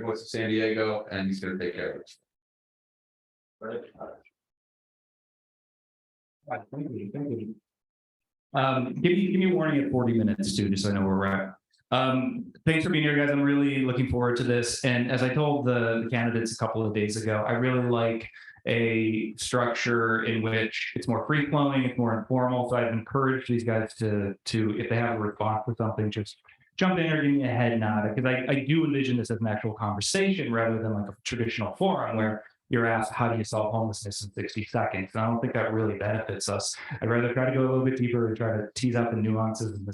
Voice of San Diego, and he's going to take care of it. Thank you. Give me a warning at 40 minutes too, just so I know where we're at. Thanks for being here, guys. I'm really looking forward to this. And as I told the candidates a couple of days ago, I really like a structure in which it's more free flowing, it's more informal. So I've encouraged these guys to if they have a response to something, just jump in or give me a head nod, because I do envision this as an actual conversation rather than like a traditional forum where you're asked, how do you solve homelessness in 60 seconds? And I don't think that really benefits us. I'd rather try to go a little bit deeper and try to tease out the nuances and the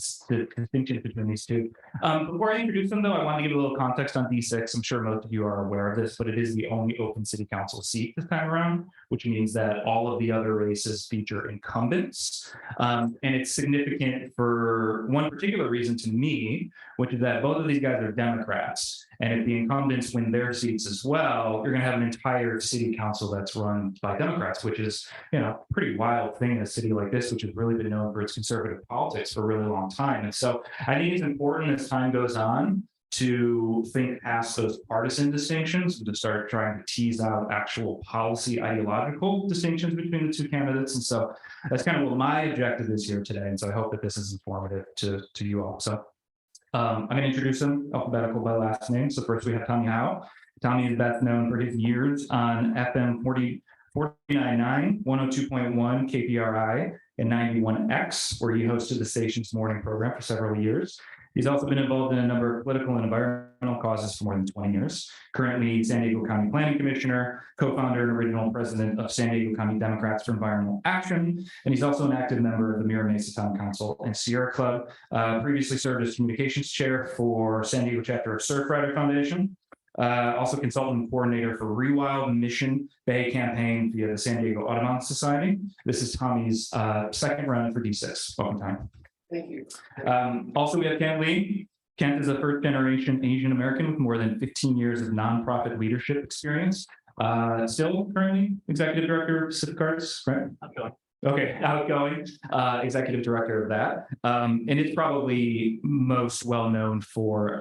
distinctions between these two. Before I introduce them, though, I want to give a little context on D6. I'm sure most of you are aware of this, but it is the only open city council seat this time around, which means that all of the other races feature incumbents. And it's significant for one particular reason to me, which is that both of these guys are Democrats. And if the incumbents win their seats as well, you're going to have an entire city council that's run by Democrats, which is, a pretty wild thing in a city like this, which has really been known for its conservative politics for a really long time. And so I think it's important as time goes on to think past those partisan distinctions and to start trying to tease out actual policy ideological distinctions between the two candidates. And so that's kind of what my objective is here today. And so I hope that this is informative to you all. So I'm going to introduce them alphabetical by last name. So first we have Tommy Hough. Tommy is best known for his years on FM 49.9, 102.1 KPRI, and 91X, where he hosted the station's morning program for several years. He's also been involved in a number of political and environmental causes for more than 20 years. Currently, San Diego County Planning Commissioner, co-founder and original president of San Diego County Democrats for Environmental Action, and he's also an active member of the Mira Mesa Town Council and Sierra Club. Previously served as communications chair for San Diego chapter of Surfrider Foundation. Also consultant and coordinator for Rewild Mission Bay campaign via the San Diego Audubon Society. This is Tommy's second run for D6. Welcome, Tommy. Thank you. Also, we have Kent Lee. Kent is a first-generation Asian American with more than 15 years of nonprofit leadership experience. Still currently executive director of Pacific Arts, right? Outgoing executive director of that. And it's probably most well known for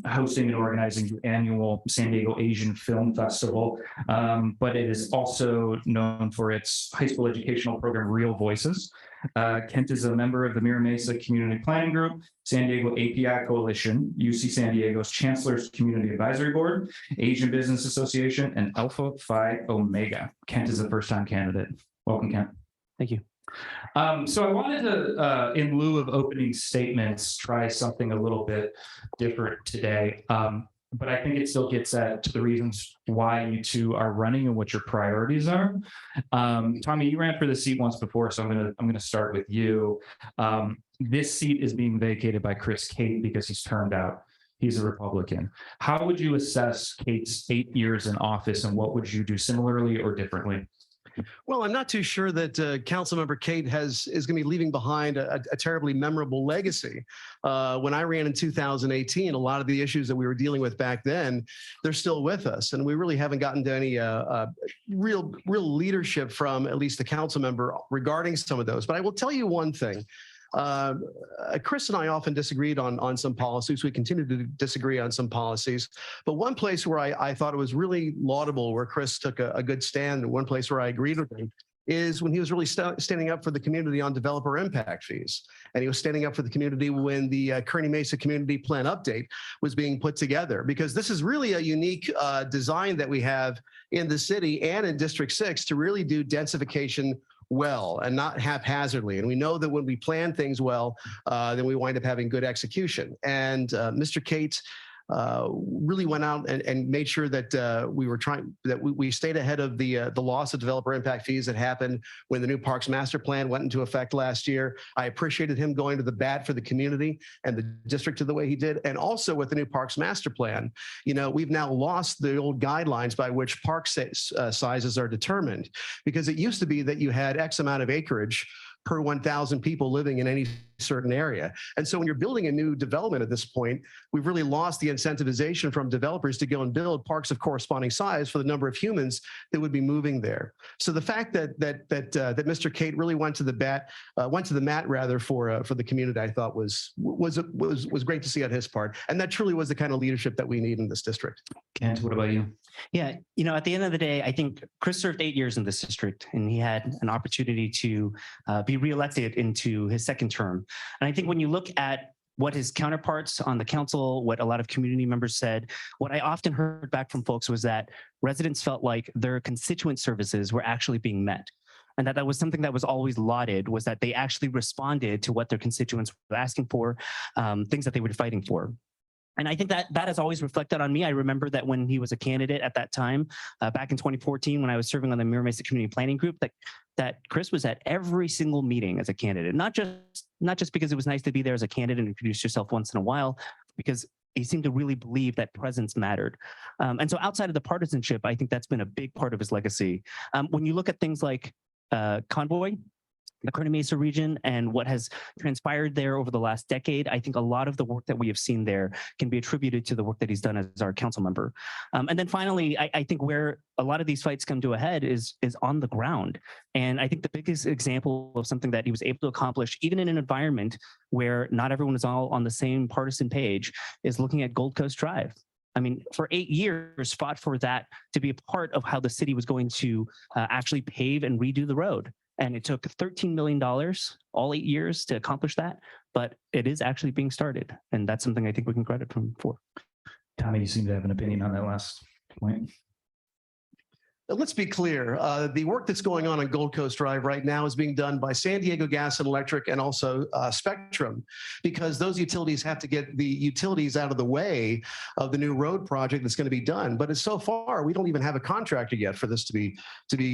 hosting and organizing the annual San Diego Asian Film Festival. But it is also known for its high school educational program, Real Voices. Kent is a member of the Mira Mesa Community Planning Group, San Diego API Coalition, UC San Diego's Chancellor's Community Advisory Board, Asian Business Association, and Alpha Phi Omega. Kent is a first-time candidate. Welcome, Kent. Thank you. So I wanted to, in lieu of opening statements, try something a little bit different today. But I think it still gets at to the reasons why you two are running and what your priorities are. Tommy, you ran for the seat once before, so I'm gonna start with you. This seat is being vacated by Chris Cate because he's turned out. He's a Republican. How would you assess Cate's 8 years in office, and what would you do similarly or differently? Well, I'm not too sure that Councilmember Cate is going to be leaving behind a terribly memorable legacy. When I ran in 2018, a lot of the issues that we were dealing with back then, they're still with us, and we really haven't gotten to any real leadership from at least the council member regarding some of those. But I will tell you one thing. Chris and I often disagreed on some policies. We continue to disagree on some policies. But one place where I thought it was really laudable, where Chris took a good stand, and one place where I agreed with him, is when he was really standing up for the community on developer impact fees. And he was standing up for the community when the Kearney Mesa Community Plan update was being put together. Because this is really a unique design that we have in the city and in District 6 to really do densification well and not haphazardly. And we know that when we plan things well, then we wind up having good execution. And Mr. Cate really went out and made sure that we stayed ahead of the loss of developer impact fees that happened when the new Parks Master Plan went into effect last year. I appreciated him going to the bat for the community and the district the way he did. And also with the new Parks Master Plan, we've now lost the old guidelines by which park sizes are determined, because it used to be that you had X amount of acreage per 1,000 people living in any certain area. And so when you're building a new development at this point, we've really lost the incentivization from developers to go and build parks of corresponding size for the number of humans that would be moving there. So the fact that Mr. Cate really went to the mat rather for the community, I thought was great to see on his part. And that truly was the kind of leadership that we need in this district. Kent, what about you? Yeah, at the end of the day, I think Chris served 8 years in this district, and he had an opportunity to be reelected into his second term. And I think when you look at what his counterparts on the council, what a lot of community members said, what I often heard back from folks was that residents felt like their constituent services were actually being met. And that was something that was always lauded, was that they actually responded to what their constituents were asking for, things that they were fighting for. And I think that has always reflected on me. I remember that when he was a candidate at that time, back in 2014, when I was serving on the Mira Mesa Community Planning Group, that Chris was at every single meeting as a candidate, not just because it was nice to be there as a candidate and introduce yourself once in a while, because he seemed to really believe that presence mattered. And so outside of the partisanship, I think that's been a big part of his legacy. When you look at things like Convoy, the Kearney Mesa region, and what has transpired there over the last decade, I think a lot of the work that we have seen there can be attributed to the work that he's done as our council member. And then finally, I think where a lot of these fights come to a head is on the ground. And I think the biggest example of something that he was able to accomplish, even in an environment where not everyone is all on the same partisan page, is looking at Gold Coast Drive. I mean, for 8 years, fought for that to be a part of how the city was going to actually pave and redo the road. And it took $13 million all 8 years to accomplish that, but it is actually being started. And that's something I think we can credit him for. Tommy, you seem to have an opinion on that last point. Let's be clear. The work that's going on Gold Coast Drive right now is being done by San Diego Gas and Electric and also Spectrum, because those utilities have to get the utilities out of the way of the new road project that's going to be done. But so far, we don't even have a contractor yet for this to be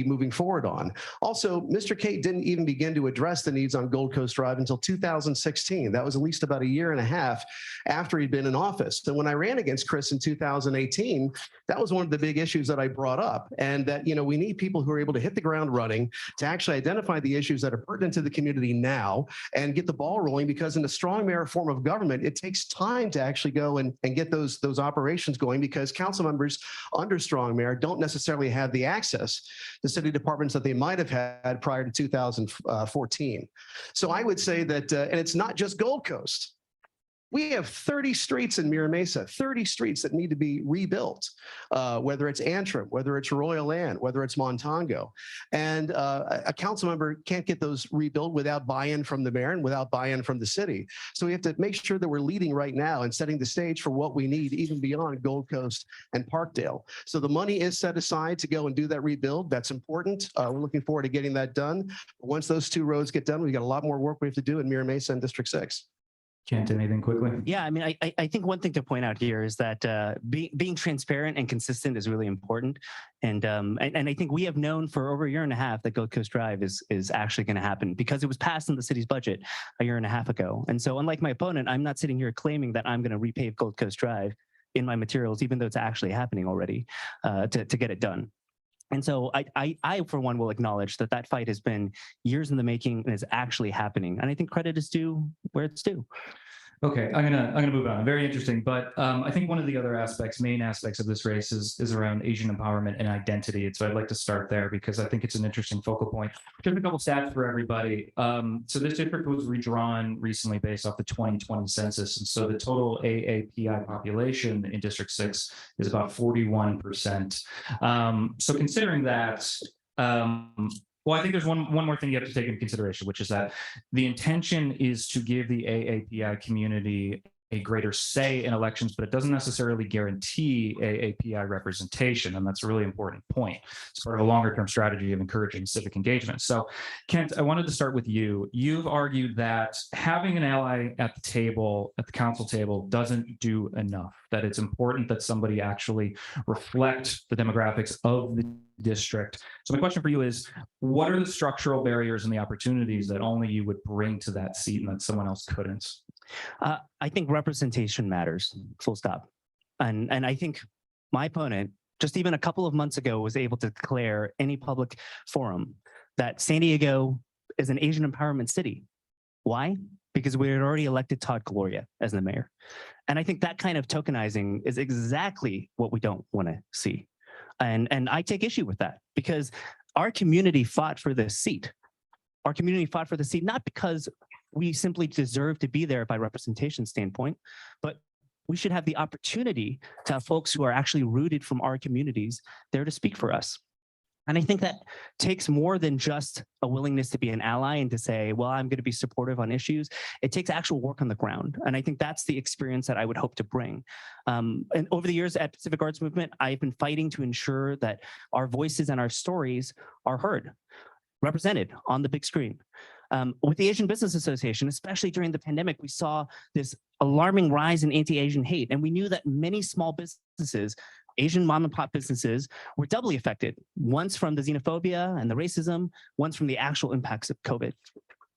moving forward on. Also, Mr. Cate didn't even begin to address the needs on Gold Coast Drive until 2016. That was at least about a year and a half after he'd been in office. And when I ran against Chris in 2018, that was one of the big issues that I brought up. And that, we need people who are able to hit the ground running, to actually identify the issues that are pertinent to the community now and get the ball rolling, because in a strong mayor form of government, it takes time to actually go and get those operations going, because council members under strong mayor don't necessarily have the access to city departments that they might have had prior to 2014. So I would say that, and it's not just Gold Coast. We have 30 streets in Mira Mesa, 30 streets that need to be rebuilt, whether it's Antrim, whether it's Royal Ann, whether it's Montongo. And a council member can't get those rebuilt without buy-in from the mayor and without buy-in from the city. So we have to make sure that we're leading right now and setting the stage for what we need, even beyond Gold Coast and Parkdale. So the money is set aside to go and do that rebuild. That's important. We're looking forward to getting that done. But once those two roads get done, we've got a lot more work we have to do in Mira Mesa and District 6. Kent, anything quickly? Yeah, I mean, I think one thing to point out here is that being transparent and consistent is really important. And I think we have known for over a year and a half that Gold Coast Drive is actually going to happen, because it was passed in the city's budget a year and a half ago. And so unlike my opponent, I'm not sitting here claiming that I'm going to repave Gold Coast Drive in my materials, even though it's actually happening already to get it done. And so I, for one, will acknowledge that fight has been years in the making and is actually happening. And I think credit is due where it's due. Okay, I'm gonna move on. Very interesting, but I think one of the other main aspects of this race is around Asian empowerment and identity. And so I'd like to start there, because I think it's an interesting focal point. Just a couple stats for everybody. So this district was redrawn recently based off the 2020 census, and so the total AAPI population in District 6 is about 41%. So considering that. Well, I think there's one more thing you have to take into consideration, which is that the intention is to give the AAPI community a greater say in elections, but it doesn't necessarily guarantee AAPI representation. And that's a really important point. It's part of a longer term strategy of encouraging civic engagement. So Kent, I wanted to start with you. You've argued that having an ally at the table, at the council table, doesn't do enough, that it's important that somebody actually reflect the demographics of the district. So my question for you is, what are the structural barriers and the opportunities that only you would bring to that seat and that someone else couldn't? I think representation matters, full stop. And I think my opponent, just even a couple of months ago, was able to declare any public forum that San Diego is an Asian empowerment city. Why? because we had already elected Todd Gloria as the mayor. And I think that kind of tokenizing is exactly what we don't want to see. And I take issue with that because our community fought for this seat. Our community fought for the seat, not because we simply deserve to be there by representation standpoint, but we should have the opportunity to have folks who are actually rooted from our communities there to speak for us. And I think that takes more than just a willingness to be an ally and to say, well, I'm going to be supportive on issues. It takes actual work on the ground. And I think that's the experience that I would hope to bring. And over the years at Pacific Arts Movement, I've been fighting to ensure that our voices and our stories are heard, represented on the big screen. With the Asian Business Association, especially during the pandemic, we saw this alarming rise in anti-Asian hate. And we knew that many small businesses, Asian mom and pop businesses, were doubly affected, once from the xenophobia and the racism, once from the actual impacts of COVID.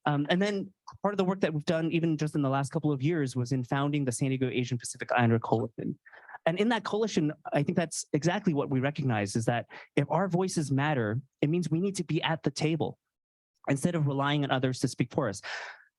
And then part of the work that we've done, even just in the last couple of years, was in founding the San Diego Asian Pacific Islander Coalition. And in that coalition, I think that's exactly what we recognize, is that if our voices matter, it means we need to be at the table instead of relying on others to speak for us.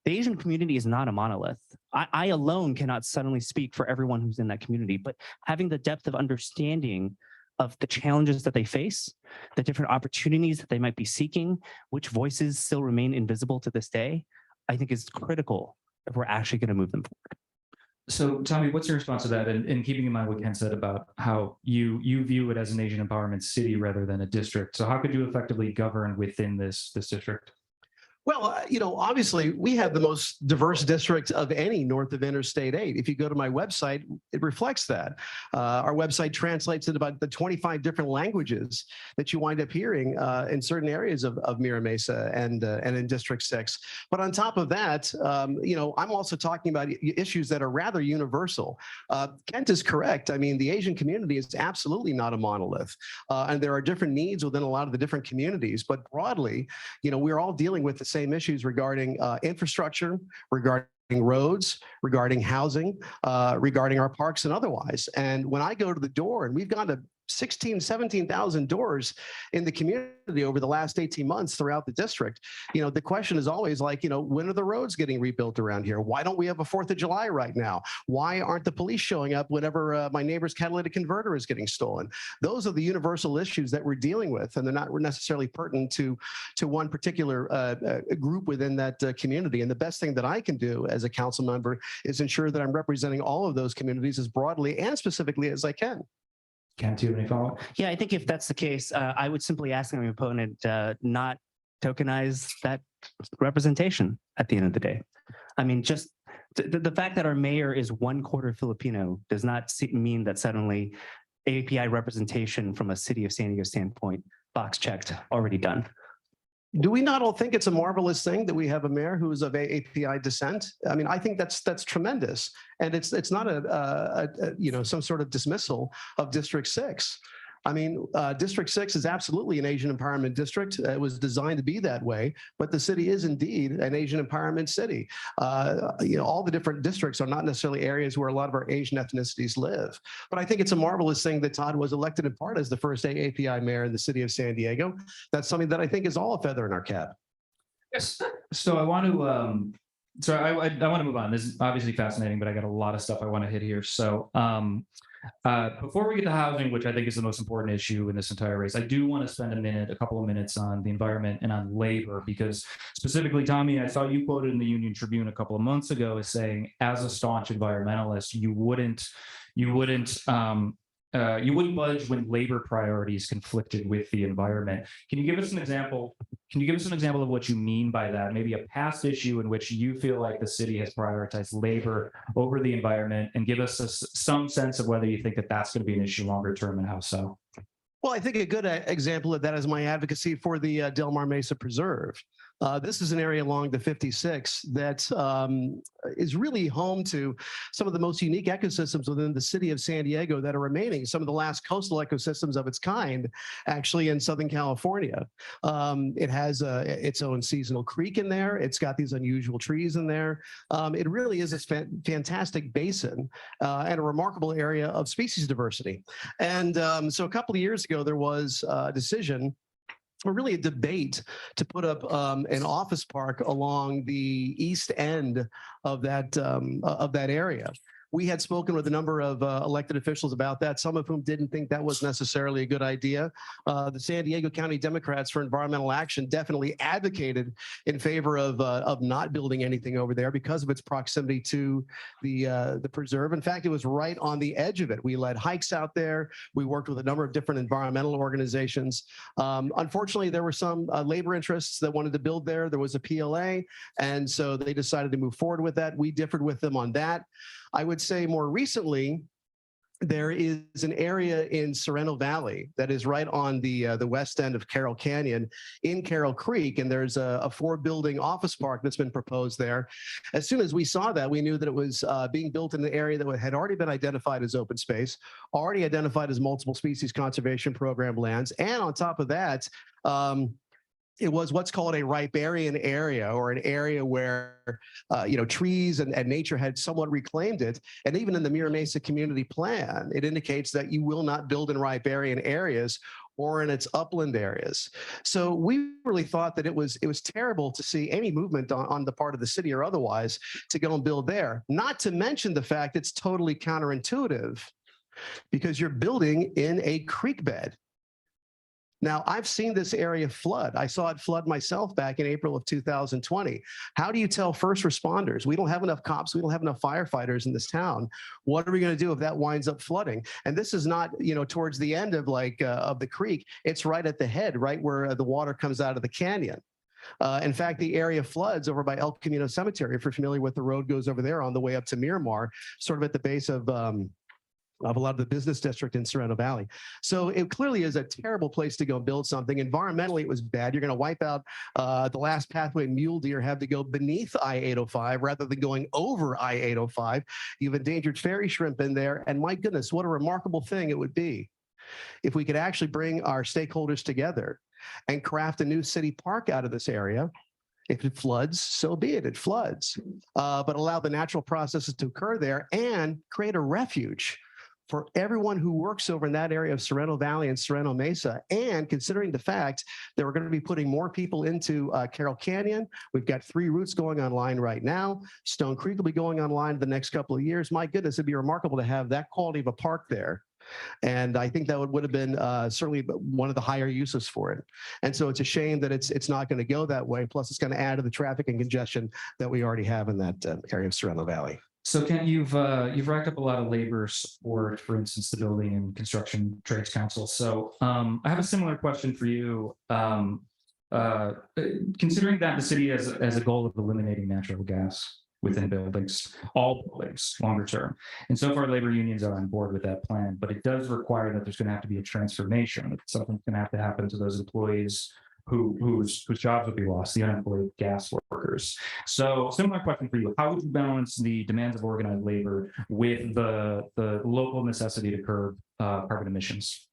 The Asian community is not a monolith. I alone cannot suddenly speak for everyone who's in that community, but having the depth of understanding of the challenges that they face, the different opportunities that they might be seeking, which voices still remain invisible to this day, I think is critical if we're actually going to move them forward. So, Tommy, what's your response to that? And keeping in mind what Ken said about how you view it as an Asian empowerment city rather than a district. So how could you effectively govern within this district? Well, obviously we have the most diverse district of any north of Interstate 8. If you go to my website, it reflects that. Our website translates it about the 25 different languages that you wind up hearing in certain areas of Mira Mesa and in District 6. But on top of that, I'm also talking about issues that are rather universal. Kent is correct. I mean, the Asian community is absolutely not a monolith. And there are different needs within a lot of the different communities. But broadly, we're all dealing with the same issues regarding infrastructure, regarding roads, regarding housing, regarding our parks and otherwise. And when I go to the door, and we've gone to 17,000 doors in the community over the last 18 months throughout the district, the question is always like, when are the roads getting rebuilt around here? Why don't we have a 4th of July right now? Why aren't the police showing up whenever my neighbor's catalytic converter is getting stolen? Those are the universal issues that we're dealing with, and they're not necessarily pertinent to one particular group within that community. And the best thing that I can do as a council member is ensure that I'm representing all of those communities as broadly and specifically as I can. Ken, do you have any follow-up? Yeah, I think if that's the case, I would simply ask my opponent not tokenize that representation at the end of the day. I mean, just the fact that our mayor is 1/4 Filipino does not mean that suddenly API representation from a city of San Diego standpoint, box checked, already done. Do we not all think it's a marvelous thing that we have a mayor who is of API descent? I mean, I think that's tremendous, and it's not some sort of dismissal of District 6. I mean, District 6 is absolutely an Asian empowerment district. It was designed to be that way, but the city is indeed an Asian empowerment city. All the different districts are not necessarily areas where a lot of our Asian ethnicities live. But I think it's a marvelous thing that Todd was elected in part as the first API mayor in the city of San Diego. That's something that I think is all a feather in our cap. Yes. So I want to, I want to move on. This is obviously fascinating, but I got a lot of stuff I want to hit here. So before we get to housing, which I think is the most important issue in this entire race, I do want to spend a couple of minutes on the environment and on labor, because specifically, Tommy, I saw you quoted in the Union Tribune a couple of months ago as saying, as a staunch environmentalist, you wouldn't budge when labor priorities conflicted with the environment. Can you give us an example? Can you give us an example of what you mean by that? Maybe a past issue in which you feel like the city has prioritized labor over the environment, and give us some sense of whether you think that that's going to be an issue longer term and how so. Well, I think a good example of that is my advocacy for the Del Mar Mesa Preserve. This is an area along the 56 that is really home to some of the most unique ecosystems within the city of San Diego that are remaining, some of the last coastal ecosystems of its kind, actually, in Southern California. It has its own seasonal creek in there. It's got these unusual trees in there. It really is a fantastic basin and a remarkable area of species diversity. And so a couple of years ago, there was a decision or really a debate to put up an office park along the east end of that area. We had spoken with a number of elected officials about that, some of whom didn't think that was necessarily a good idea. The San Diego County Democrats for Environmental Action definitely advocated in favor of not building anything over there because of its proximity to the preserve. In fact, it was right on the edge of it. We led hikes out there. We worked with a number of different environmental organizations. Unfortunately, there were some labor interests that wanted to build there. There was a PLA, and so they decided to move forward with that. We differed with them on that. I would say more recently, there is an area in Sereno Valley that is right on the west end of Carroll Canyon in Carroll Creek, and there's a 4-building office park that's been proposed there. As soon as we saw that, we knew that it was being built in an area that had already been identified as open space, already identified as multiple species conservation program lands, and on top of that, it was what's called a riparian area, or an area where trees and nature had somewhat reclaimed it. And even in the Mira Mesa Community Plan, it indicates that you will not build in riparian areas or in its upland areas. So we really thought that it was terrible to see any movement on the part of the city or otherwise to go and build there. Not to mention the fact it's totally counterintuitive because you're building in a creek bed. Now, I've seen this area flood. I saw it flood myself back in April of 2020. How do you tell first responders? We don't have enough cops. We don't have enough firefighters in this town. What are we going to do if that winds up flooding? And this is not, towards the end of the creek. It's right at the head, right where the water comes out of the canyon. In fact, the area floods over by El Camino Cemetery. If you're familiar with the road goes over there on the way up to Miramar, sort of at the base of a lot of the business district in Sereno Valley. So it clearly is a terrible place to go build something. Environmentally, it was bad. You're going to wipe out the last pathway mule deer have to go beneath I-805 rather than going over I-805. You've endangered fairy shrimp in there. And my goodness, what a remarkable thing it would be if we could actually bring our stakeholders together and craft a new city park out of this area. If it floods, so be it, it floods. But allow the natural processes to occur there and create a refuge for everyone who works over in that area of Sereno Valley and Sereno Mesa. And considering the fact that we're going to be putting more people into Carroll Canyon, we've got 3 routes going online right now. Stone Creek will be going online the next couple of years. My goodness, it'd be remarkable to have that quality of a park there. And I think that would have been certainly one of the higher uses for it. And so it's a shame that it's not going to go that way. Plus, it's going to add to the traffic and congestion that we already have in that area of Sereno Valley. So Ken, you've racked up a lot of labor support, for instance, the Building and Construction Trades Council. So I have a similar question for you. Considering that the city has a goal of eliminating natural gas within buildings, all buildings, longer term, and so far labor unions are on board with that plan, but it does require that there's going to have to be a transformation. Something's going to have to happen to those employees whose jobs would be lost, the unemployed gas workers. So similar question for you. How would you balance the demands of organized labor with the local necessity to curb carbon emissions?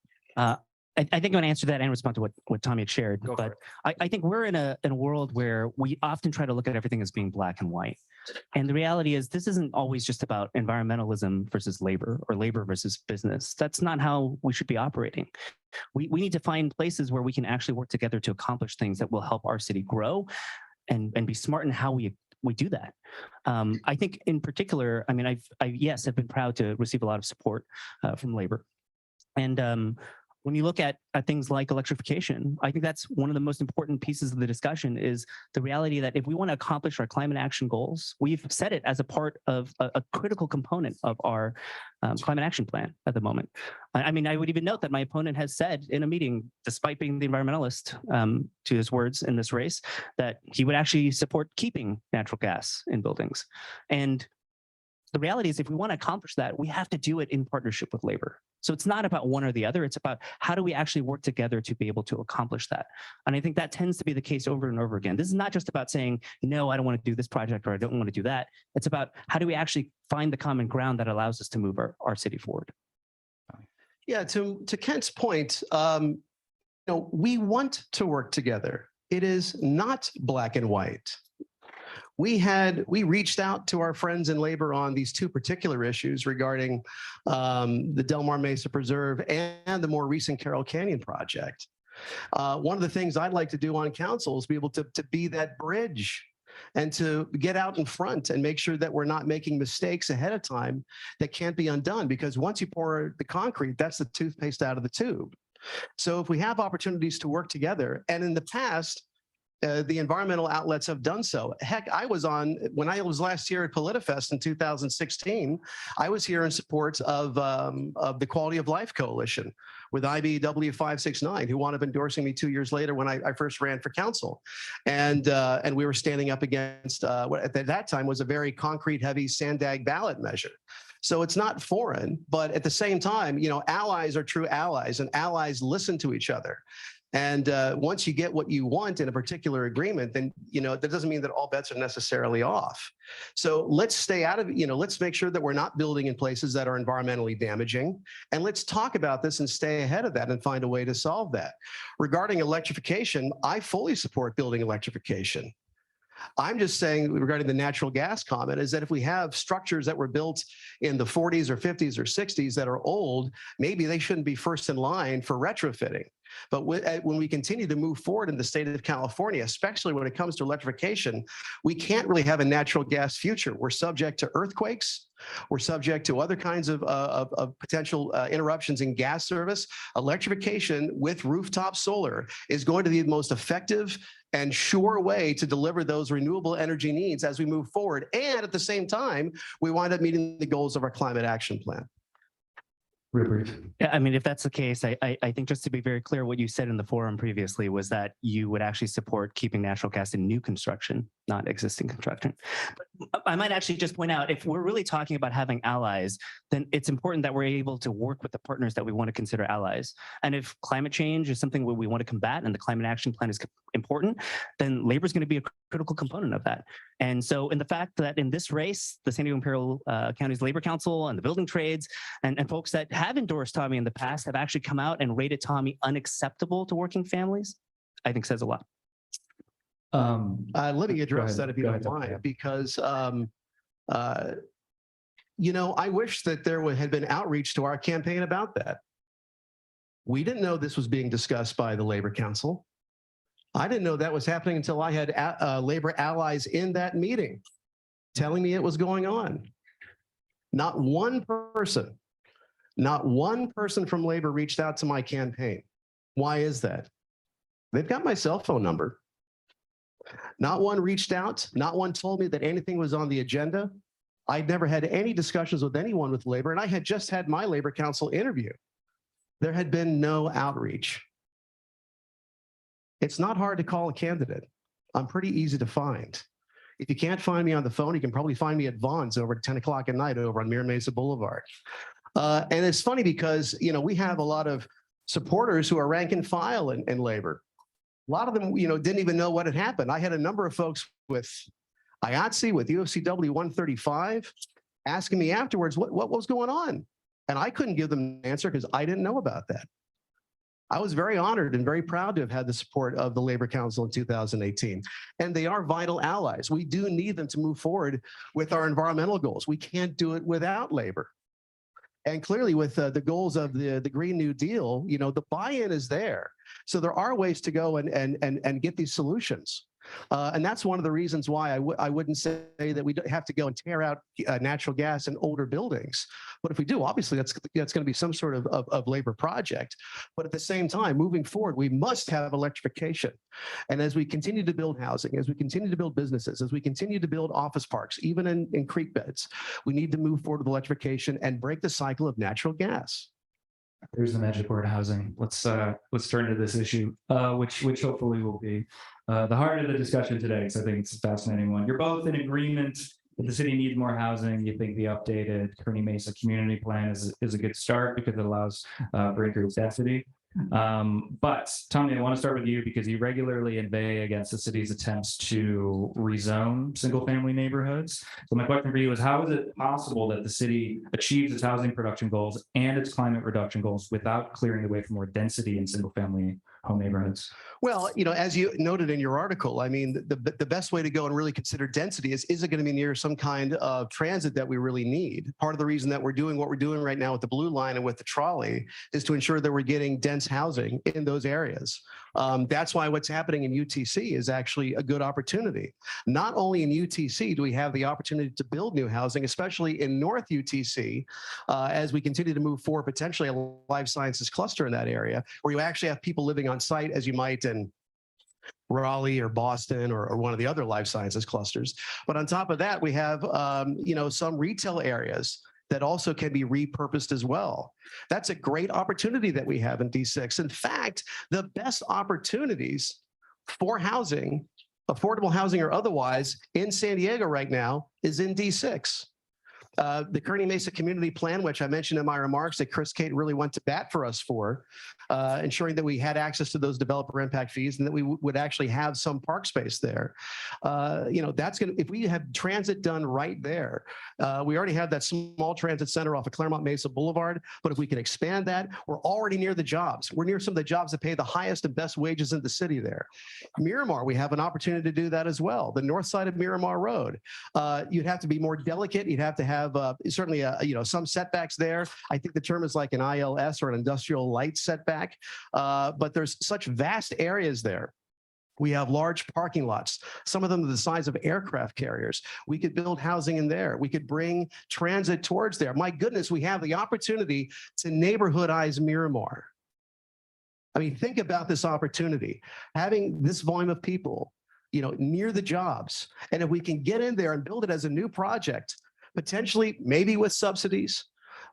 I think I'm going to answer that and respond to what Tommy had shared. But I think we're in a world where we often try to look at everything as being black and white. And the reality is this isn't always just about environmentalism versus labor or labor versus business. That's not how we should be operating. We need to find places where we can actually work together to accomplish things that will help our city grow and be smart in how we do that. I think in particular, I mean, I've been proud to receive a lot of support from labor. And when you look at things like electrification, I think that's one of the most important pieces of the discussion is the reality that if we want to accomplish our climate action goals, we've set it as a part of a critical component of our climate action plan at the moment. I mean, I would even note that my opponent has said in a meeting, despite being the environmentalist, to his words in this race, that he would actually support keeping natural gas in buildings. And the reality is if we want to accomplish that, we have to do it in partnership with labor. So it's not about one or the other. It's about how do we actually work together to be able to accomplish that. And I think that tends to be the case over and over again. This is not just about saying, no, I don't want to do this project or I don't want to do that. It's about how do we actually find the common ground that allows us to move our city forward. Yeah, to Kent's point, we want to work together. It is not black and white. We reached out to our friends in labor on these 2 particular issues regarding the Del Mar Mesa Preserve and the more recent Carroll Canyon project. One of the things I'd like to do on council is be able to be that bridge and to get out in front and make sure that we're not making mistakes ahead of time that can't be undone, because once you pour the concrete, that's the toothpaste out of the tube. So if we have opportunities to work together, and in the past, the environmental outlets have done so. Heck, when I was last year at Politifest in 2016, I was here in support of the Quality of Life Coalition with IBW 569, who wound up endorsing me 2 years later when I first ran for council. And we were standing up against what at that time was a very concrete heavy sandag ballot measure. So it's not foreign, but at the same time, allies are true allies, and allies listen to each other. And once you get what you want in a particular agreement, then, that doesn't mean that all bets are necessarily off. So let's stay out of it. Let's make sure that we're not building in places that are environmentally damaging. And let's talk about this and stay ahead of that and find a way to solve that. Regarding electrification, I fully support building electrification. I'm just saying, regarding the natural gas comment, is that if we have structures that were built in the 40s or 50s or 60s that are old, maybe they shouldn't be first in line for retrofitting. But when we continue to move forward in the state of California, especially when it comes to electrification, we can't really have a natural gas future. We're subject to earthquakes. We're subject to other kinds of potential interruptions in gas service. Electrification with rooftop solar is going to be the most effective and sure way to deliver those renewable energy needs as we move forward. And at the same time, we wind up meeting the goals of our climate action plan. Real brief. Yeah, I mean, if that's the case, I think just to be very clear, what you said in the forum previously was that you would actually support keeping natural gas in new construction, not existing construction. But I might actually just point out, if we're really talking about having allies, then it's important that we're able to work with the partners that we want to consider allies. And if climate change is something we want to combat and the climate action plan is important, then labor is going to be a critical component of that. And so in the fact that in this race, the San Diego Imperial County's Labor Council and the building trades and folks that have endorsed Tommy in the past have actually come out and rated Tommy unacceptable to working families, I think says a lot. Let me address that if you don't mind, because I wish that there had been outreach to our campaign about that. We didn't know this was being discussed by the Labor Council. I didn't know that was happening until I had labor allies in that meeting telling me it was going on. Not one person from labor reached out to my campaign. Why is that? They've got my cell phone number. Not one reached out. Not one told me that anything was on the agenda. I'd never had any discussions with anyone with labor, and I had just had my labor council interview. There had been no outreach. It's not hard to call a candidate. I'm pretty easy to find. If you can't find me on the phone, you can probably find me at Vaughn's over at 10 o'clock at night over on Mira Mesa Boulevard. And it's funny because, we have a lot of supporters who are rank and file in labor. A lot of them, didn't even know what had happened. I had a number of folks with IATSE, with UFCW 135, asking me afterwards, what was going on? And I couldn't give them an answer because I didn't know about that. I was very honored and very proud to have had the support of the Labor Council in 2018. And they are vital allies. We do need them to move forward with our environmental goals. We can't do it without labor. And clearly with the goals of the Green New Deal, the buy-in is there. So there are ways to go and get these solutions. And that's one of the reasons why I wouldn't say that we have to go and tear out natural gas in older buildings. But if we do, obviously that's going to be some sort of labor project. But at the same time, moving forward, we must have electrification. And as we continue to build housing, as we continue to build businesses, as we continue to build office parks, even in creek beds, we need to move forward with electrification and break the cycle of natural gas. There's the magic word, housing. Let's turn to this issue, which hopefully will be the heart of the discussion today, because I think it's a fascinating one. You're both in agreement that the city needs more housing. You think the updated Kearny Mesa community plan is a good start because it allows for increased density. But Tommy, I want to start with you because you regularly inveigh against the city's attempts to rezone single-family neighborhoods. So my question for you is, how is it possible that the city achieves its housing production goals and its climate reduction goals without clearing the way for more density in single-family home neighborhoods? Well, as you noted in your article, I mean, the best way to go and really consider density is it going to be near some kind of transit that we really need? Part of the reason that we're doing what we're doing right now with the Blue Line and with the trolley is to ensure that we're getting dense housing in those areas. That's why what's happening in UTC is actually a good opportunity. Not only in UTC do we have the opportunity to build new housing, especially in North UTC, as we continue to move forward, potentially a life sciences cluster in that area, where you actually have people living on site, as you might in Raleigh or Boston or one of the other life sciences clusters. But on top of that, we have some retail areas that also can be repurposed as well. That's a great opportunity that we have in D6. In fact, the best opportunities for housing, affordable housing or otherwise, in San Diego right now is in D6. The Kearny Mesa Community Plan, which I mentioned in my remarks that Chris Kate really went to bat for us for, ensuring that we had access to those developer impact fees and that we would actually have some park space there. That's going to, if we have transit done right there, we already have that small transit center off of Claremont Mesa Boulevard, but if we can expand that, we're already near the jobs. We're near some of the jobs that pay the highest and best wages in the city there. Miramar, we have an opportunity to do that as well. The north side of Miramar Road, you'd have to be more delicate. You'd have to have certainly some setbacks there. I think the term is like an ILS or an industrial light setback, but there's such vast areas there. We have large parking lots, some of them are the size of aircraft carriers. We could build housing in there. We could bring transit towards there. My goodness, we have the opportunity to neighborhoodize Miramar. I mean, think about this opportunity, having this volume of people, near the jobs. And if we can get in there and build it as a new project, potentially maybe with subsidies,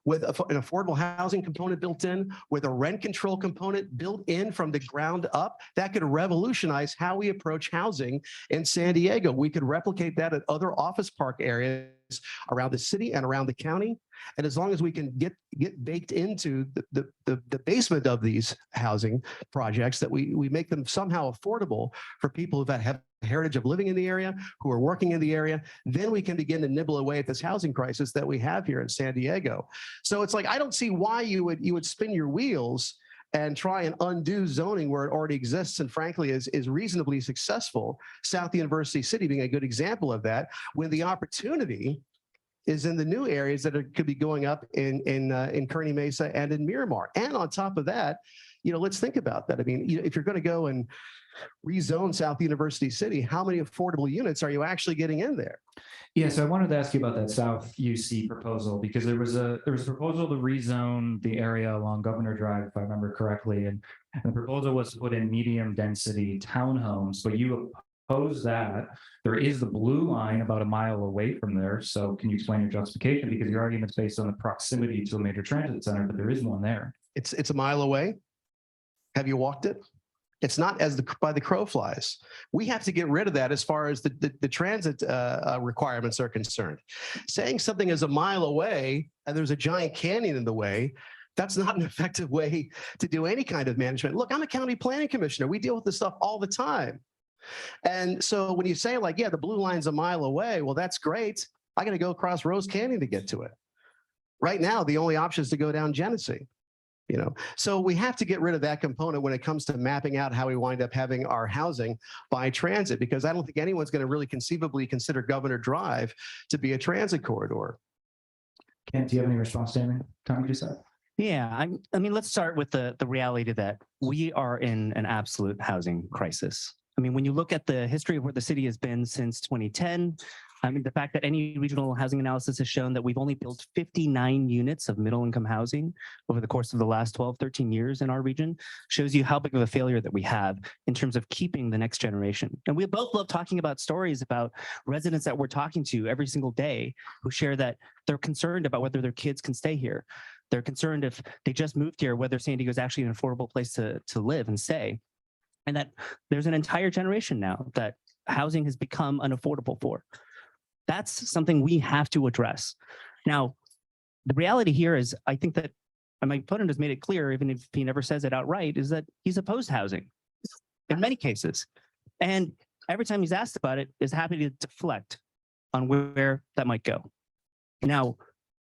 with an affordable housing component built in, with a rent control component built in from the ground up, that could revolutionize how we approach housing in San Diego. We could replicate that at other office park areas around the city and around the county. And as long as we can get baked into the basement of these housing projects, that we make them somehow affordable for people that have heritage of living in the area, who are working in the area, then we can begin to nibble away at this housing crisis that we have here in San Diego. So it's like, I don't see why you would spin your wheels and try and undo zoning where it already exists and frankly is reasonably successful. South University City being a good example of that, when the opportunity is in the new areas that could be going up in Kearny Mesa and in Miramar. And on top of that, let's think about that. I mean, if you're going to go and rezone South University City, how many affordable units are you actually getting in there? Yeah, so I wanted to ask you about that South UC proposal, because there was a proposal to rezone the area along Governor Drive, if I remember correctly, and the proposal was to put in medium density townhomes, but you oppose that. There is the Blue Line about a mile away from there. So can you explain your justification? Because your argument's based on the proximity to a major transit center, but there is one there. It's a mile away. Have you walked it? It's not as by the crow flies. We have to get rid of that as far as the transit requirements are concerned. Saying something is a mile away and there's a giant canyon in the way, that's not an effective way to do any kind of management. Look, I'm a county planning commissioner. We deal with this stuff all the time. And so when you say like, yeah, the Blue Line's a mile away, well, that's great. I got to go across Rose Canyon to get to it. Right now, the only option is to go down Genesee. So we have to get rid of that component when it comes to mapping out how we wind up having our housing by transit, because I don't think anyone's going to really conceivably consider Governor Drive to be a transit corridor. Kent, do you have any response to anything Tommy just said? Yeah, I mean, let's start with the reality that we are in an absolute housing crisis. I mean, when you look at the history of where the city has been since 2010, I mean, the fact that any regional housing analysis has shown that we've only built 59 units of middle income housing over the course of the last 12, 13 years in our region shows you how big of a failure that we have in terms of keeping the next generation. And we both love talking about stories about residents that we're talking to every single day who share that they're concerned about whether their kids can stay here. They're concerned if they just moved here, whether San Diego is actually an affordable place to live and stay. And that there's an entire generation now that housing has become unaffordable for. That's something we have to address. Now, the reality here is, I think that, and my opponent has made it clear, even if he never says it outright, is that he's opposed to housing in many cases. And every time he's asked about it, is happy to deflect on where that might go. Now,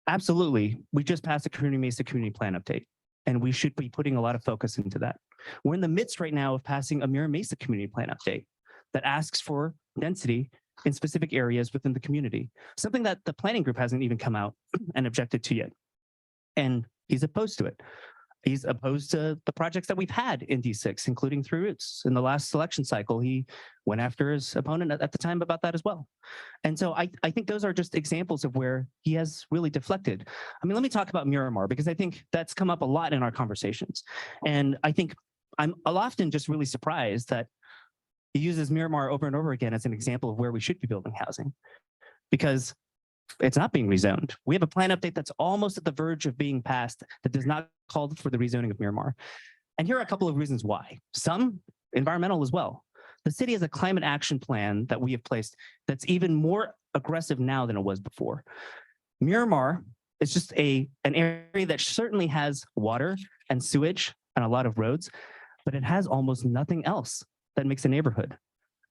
absolutely, we just passed the Kearny Mesa Community Plan update. And we should be putting a lot of focus into that. We're in the midst right now of passing a Mira Mesa community plan update that asks for density in specific areas within the community, something that the planning group hasn't even come out and objected to yet. And he's opposed to it. He's opposed to the projects that we've had in D6, including Three Roots. In the last election cycle, he went after his opponent at the time about that as well. And so I think those are just examples of where he has really deflected. I mean, let me talk about Miramar, because I think that's come up a lot in our conversations. And I think I'm often just really surprised that he uses Miramar over and over again as an example of where we should be building housing, because it's not being rezoned. We have a plan update that's almost at the verge of being passed that does not call for the rezoning of Miramar. And here are a couple of reasons why. Some environmental as well. The city has a climate action plan that we have placed that's even more aggressive now than it was before. Miramar is just an area that certainly has water and sewage and a lot of roads, but it has almost nothing else that makes a neighborhood.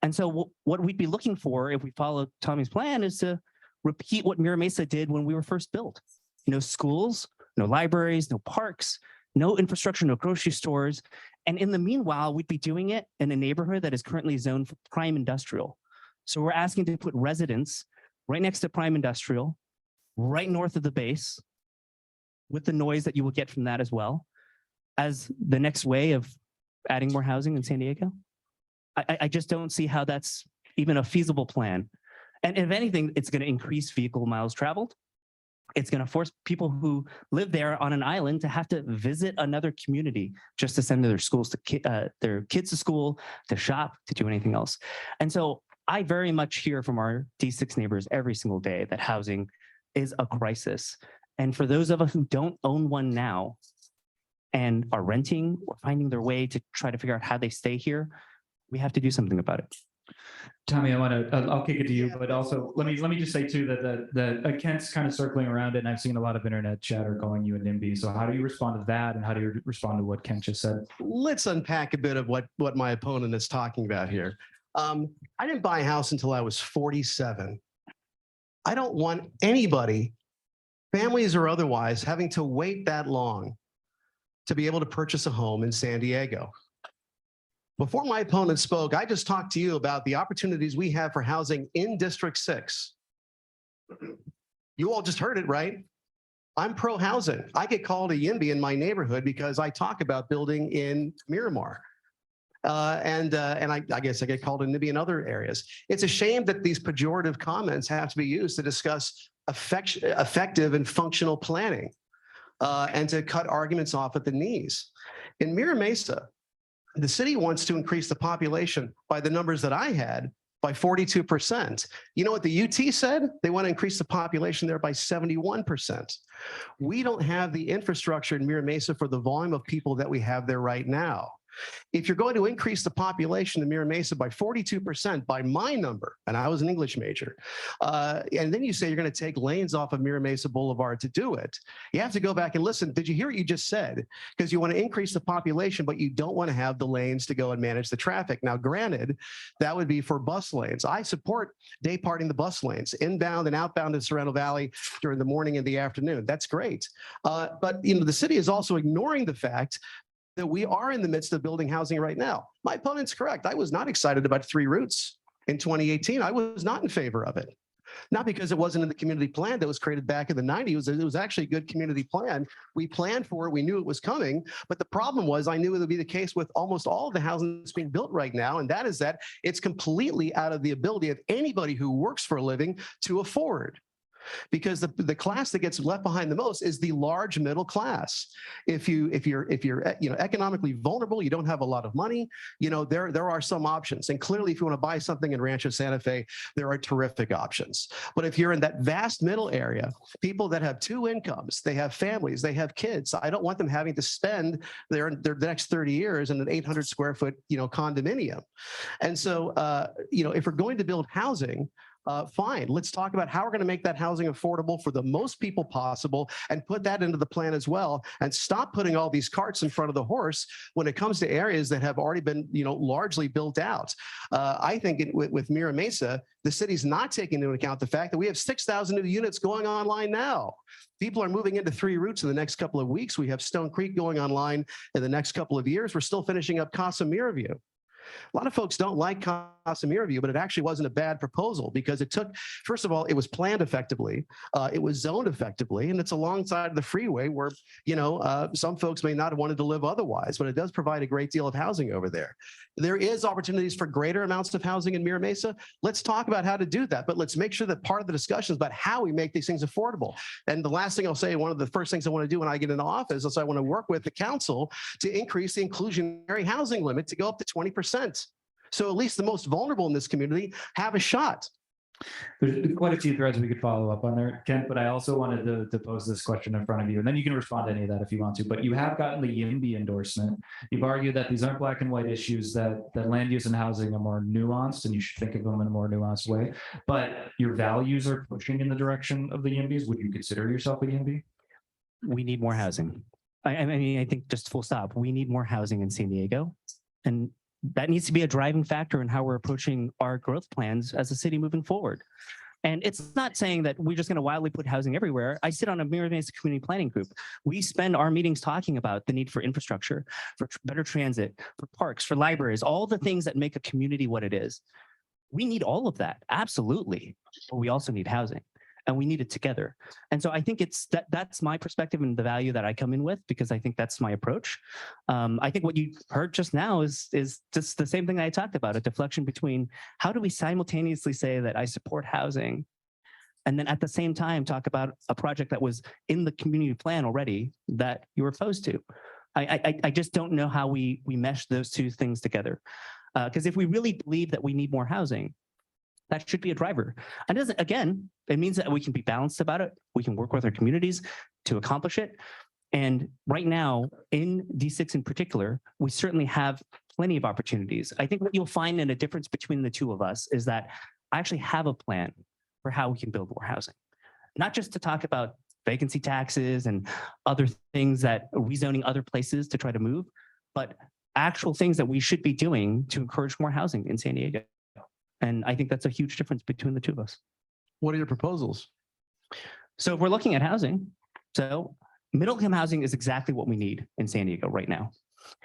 And so what we'd be looking for if we follow Tommy's plan is to repeat what Mira Mesa did when we were first built. No schools, no libraries, no parks, no infrastructure, no grocery stores. And in the meanwhile, we'd be doing it in a neighborhood that is currently zoned for prime industrial. So we're asking to put residents right next to prime industrial, right north of the base, with the noise that you will get from that as well, as the next way of adding more housing in San Diego. I just don't see how that's even a feasible plan. And if anything, it's going to increase vehicle miles traveled. It's going to force people who live there on an island to have to visit another community just to send their kids to school, to shop, to do anything else. And so I very much hear from our D6 neighbors every single day that housing is a crisis. And for those of us who don't own one now and are renting or finding their way to try to figure out how they stay here, we have to do something about it. Tommy, I'll kick it to you, but also let me just say too that Kent's kind of circling around it, and I've seen a lot of internet chatter calling you a NIMBY. So how do you respond to that, and how do you respond to what Kent just said? Let's unpack a bit of what my opponent is talking about here. I didn't buy a house until I was 47. I don't want anybody, families or otherwise, having to wait that long to be able to purchase a home in San Diego. Before my opponent spoke, I just talked to you about the opportunities we have for housing in District 6. You all just heard it, right? I'm pro-housing. I get called a YIMBY in my neighborhood because I talk about building in Miramar. And I guess I get called a NIMBY in other areas. It's a shame that these pejorative comments have to be used to discuss effective and functional planning and to cut arguments off at the knees. In Mira Mesa, the city wants to increase the population by the numbers that I had by 42%. You know what the UT said? They want to increase the population there by 71%. We don't have the infrastructure in Mira Mesa for the volume of people that we have there right now. If you're going to increase the population of Mira Mesa by 42% by my number, and I was an English major, and then you say you're going to take lanes off of Mira Mesa Boulevard to do it, you have to go back and listen. Did you hear what you just said? Because you want to increase the population, but you don't want to have the lanes to go and manage the traffic. Now, granted, that would be for bus lanes. I support day parting the bus lanes, inbound and outbound in Sorrento Valley during the morning and the afternoon. That's great. But the city is also ignoring the fact that we are in the midst of building housing right now. My opponent's correct. I was not excited about Three Roots in 2018. I was not in favor of it. Not because it wasn't in the community plan that was created back in the 90s. It was actually a good community plan. We planned for it. We knew it was coming. But the problem was I knew it would be the case with almost all of the housing that's being built right now. And that is that it's completely out of the ability of anybody who works for a living to afford. Because the class that gets left behind the most is the large middle class. If you're economically vulnerable, you don't have a lot of money, there are some options. And clearly, if you want to buy something in Rancho Santa Fe, there are terrific options. But if you're in that vast middle area, people that have two incomes, they have families, they have kids. I don't want them having to spend their next 30 years in an 800 square foot condominium. And so if we're going to build housing, Fine. Let's talk about how we're going to make that housing affordable for the most people possible and put that into the plan as well. And stop putting all these carts in front of the horse when it comes to areas that have already been, largely built out. I think with Mira Mesa, the city's not taking into account the fact that we have 6,000 new units going online now. People are moving into 3 routes in the next couple of weeks. We have Stone Creek going online in the next couple of years. We're still finishing up Casa Miraview. A lot of folks don't like Casa Miraview, but it actually wasn't a bad proposal because it took, first of all, it was planned effectively, it was zoned effectively, and it's alongside the freeway where, some folks may not have wanted to live otherwise, but it does provide a great deal of housing over there. There is opportunities for greater amounts of housing in Mira Mesa. Let's talk about how to do that, but let's make sure that part of the discussion is about how we make these things affordable. And the last thing I'll say, one of the first things I want to do when I get into office is I want to work with the council to increase the inclusionary housing limit to go up to 20%. So at least the most vulnerable in this community have a shot. There's quite a few threads we could follow up on there, Kent, but I also wanted to pose this question in front of you, and then you can respond to any of that if you want to. But you have gotten the YIMBY endorsement. You've argued that these aren't black and white issues, that land use and housing are more nuanced, and you should think of them in a more nuanced way. But your values are pushing in the direction of the YIMBYs. Would you consider yourself a YIMBY? We need more housing. I mean, I think just full stop. We need more housing in San Diego, and that needs to be a driving factor in how we're approaching our growth plans as a city moving forward. And it's not saying that we're just going to wildly put housing everywhere. I sit on a Mira Mesa community planning group. We spend our meetings talking about the need for infrastructure, for better transit, for parks, for libraries, all the things that make a community what it is. We need all of that, absolutely. But we also need housing. And we need it together. And so I think that's my perspective and the value that I come in with, because I think that's my approach. I think what you heard just now is just the same thing that I talked about, a deflection between how do we simultaneously say that I support housing and then at the same time talk about a project that was in the community plan already that you were opposed to. I just don't know how we mesh those two things together. Because if we really believe that we need more housing, that should be a driver. And it means that we can be balanced about it. We can work with our communities to accomplish it. And right now, in D6 in particular, we certainly have plenty of opportunities. I think what you'll find in a difference between the two of us is that I actually have a plan for how we can build more housing. Not just to talk about vacancy taxes and other things that rezoning other places to try to move, but actual things that we should be doing to encourage more housing in San Diego. And I think that's a huge difference between the two of us. What are your proposals? So if we're looking at housing, so middle-income housing is exactly what we need in San Diego right now.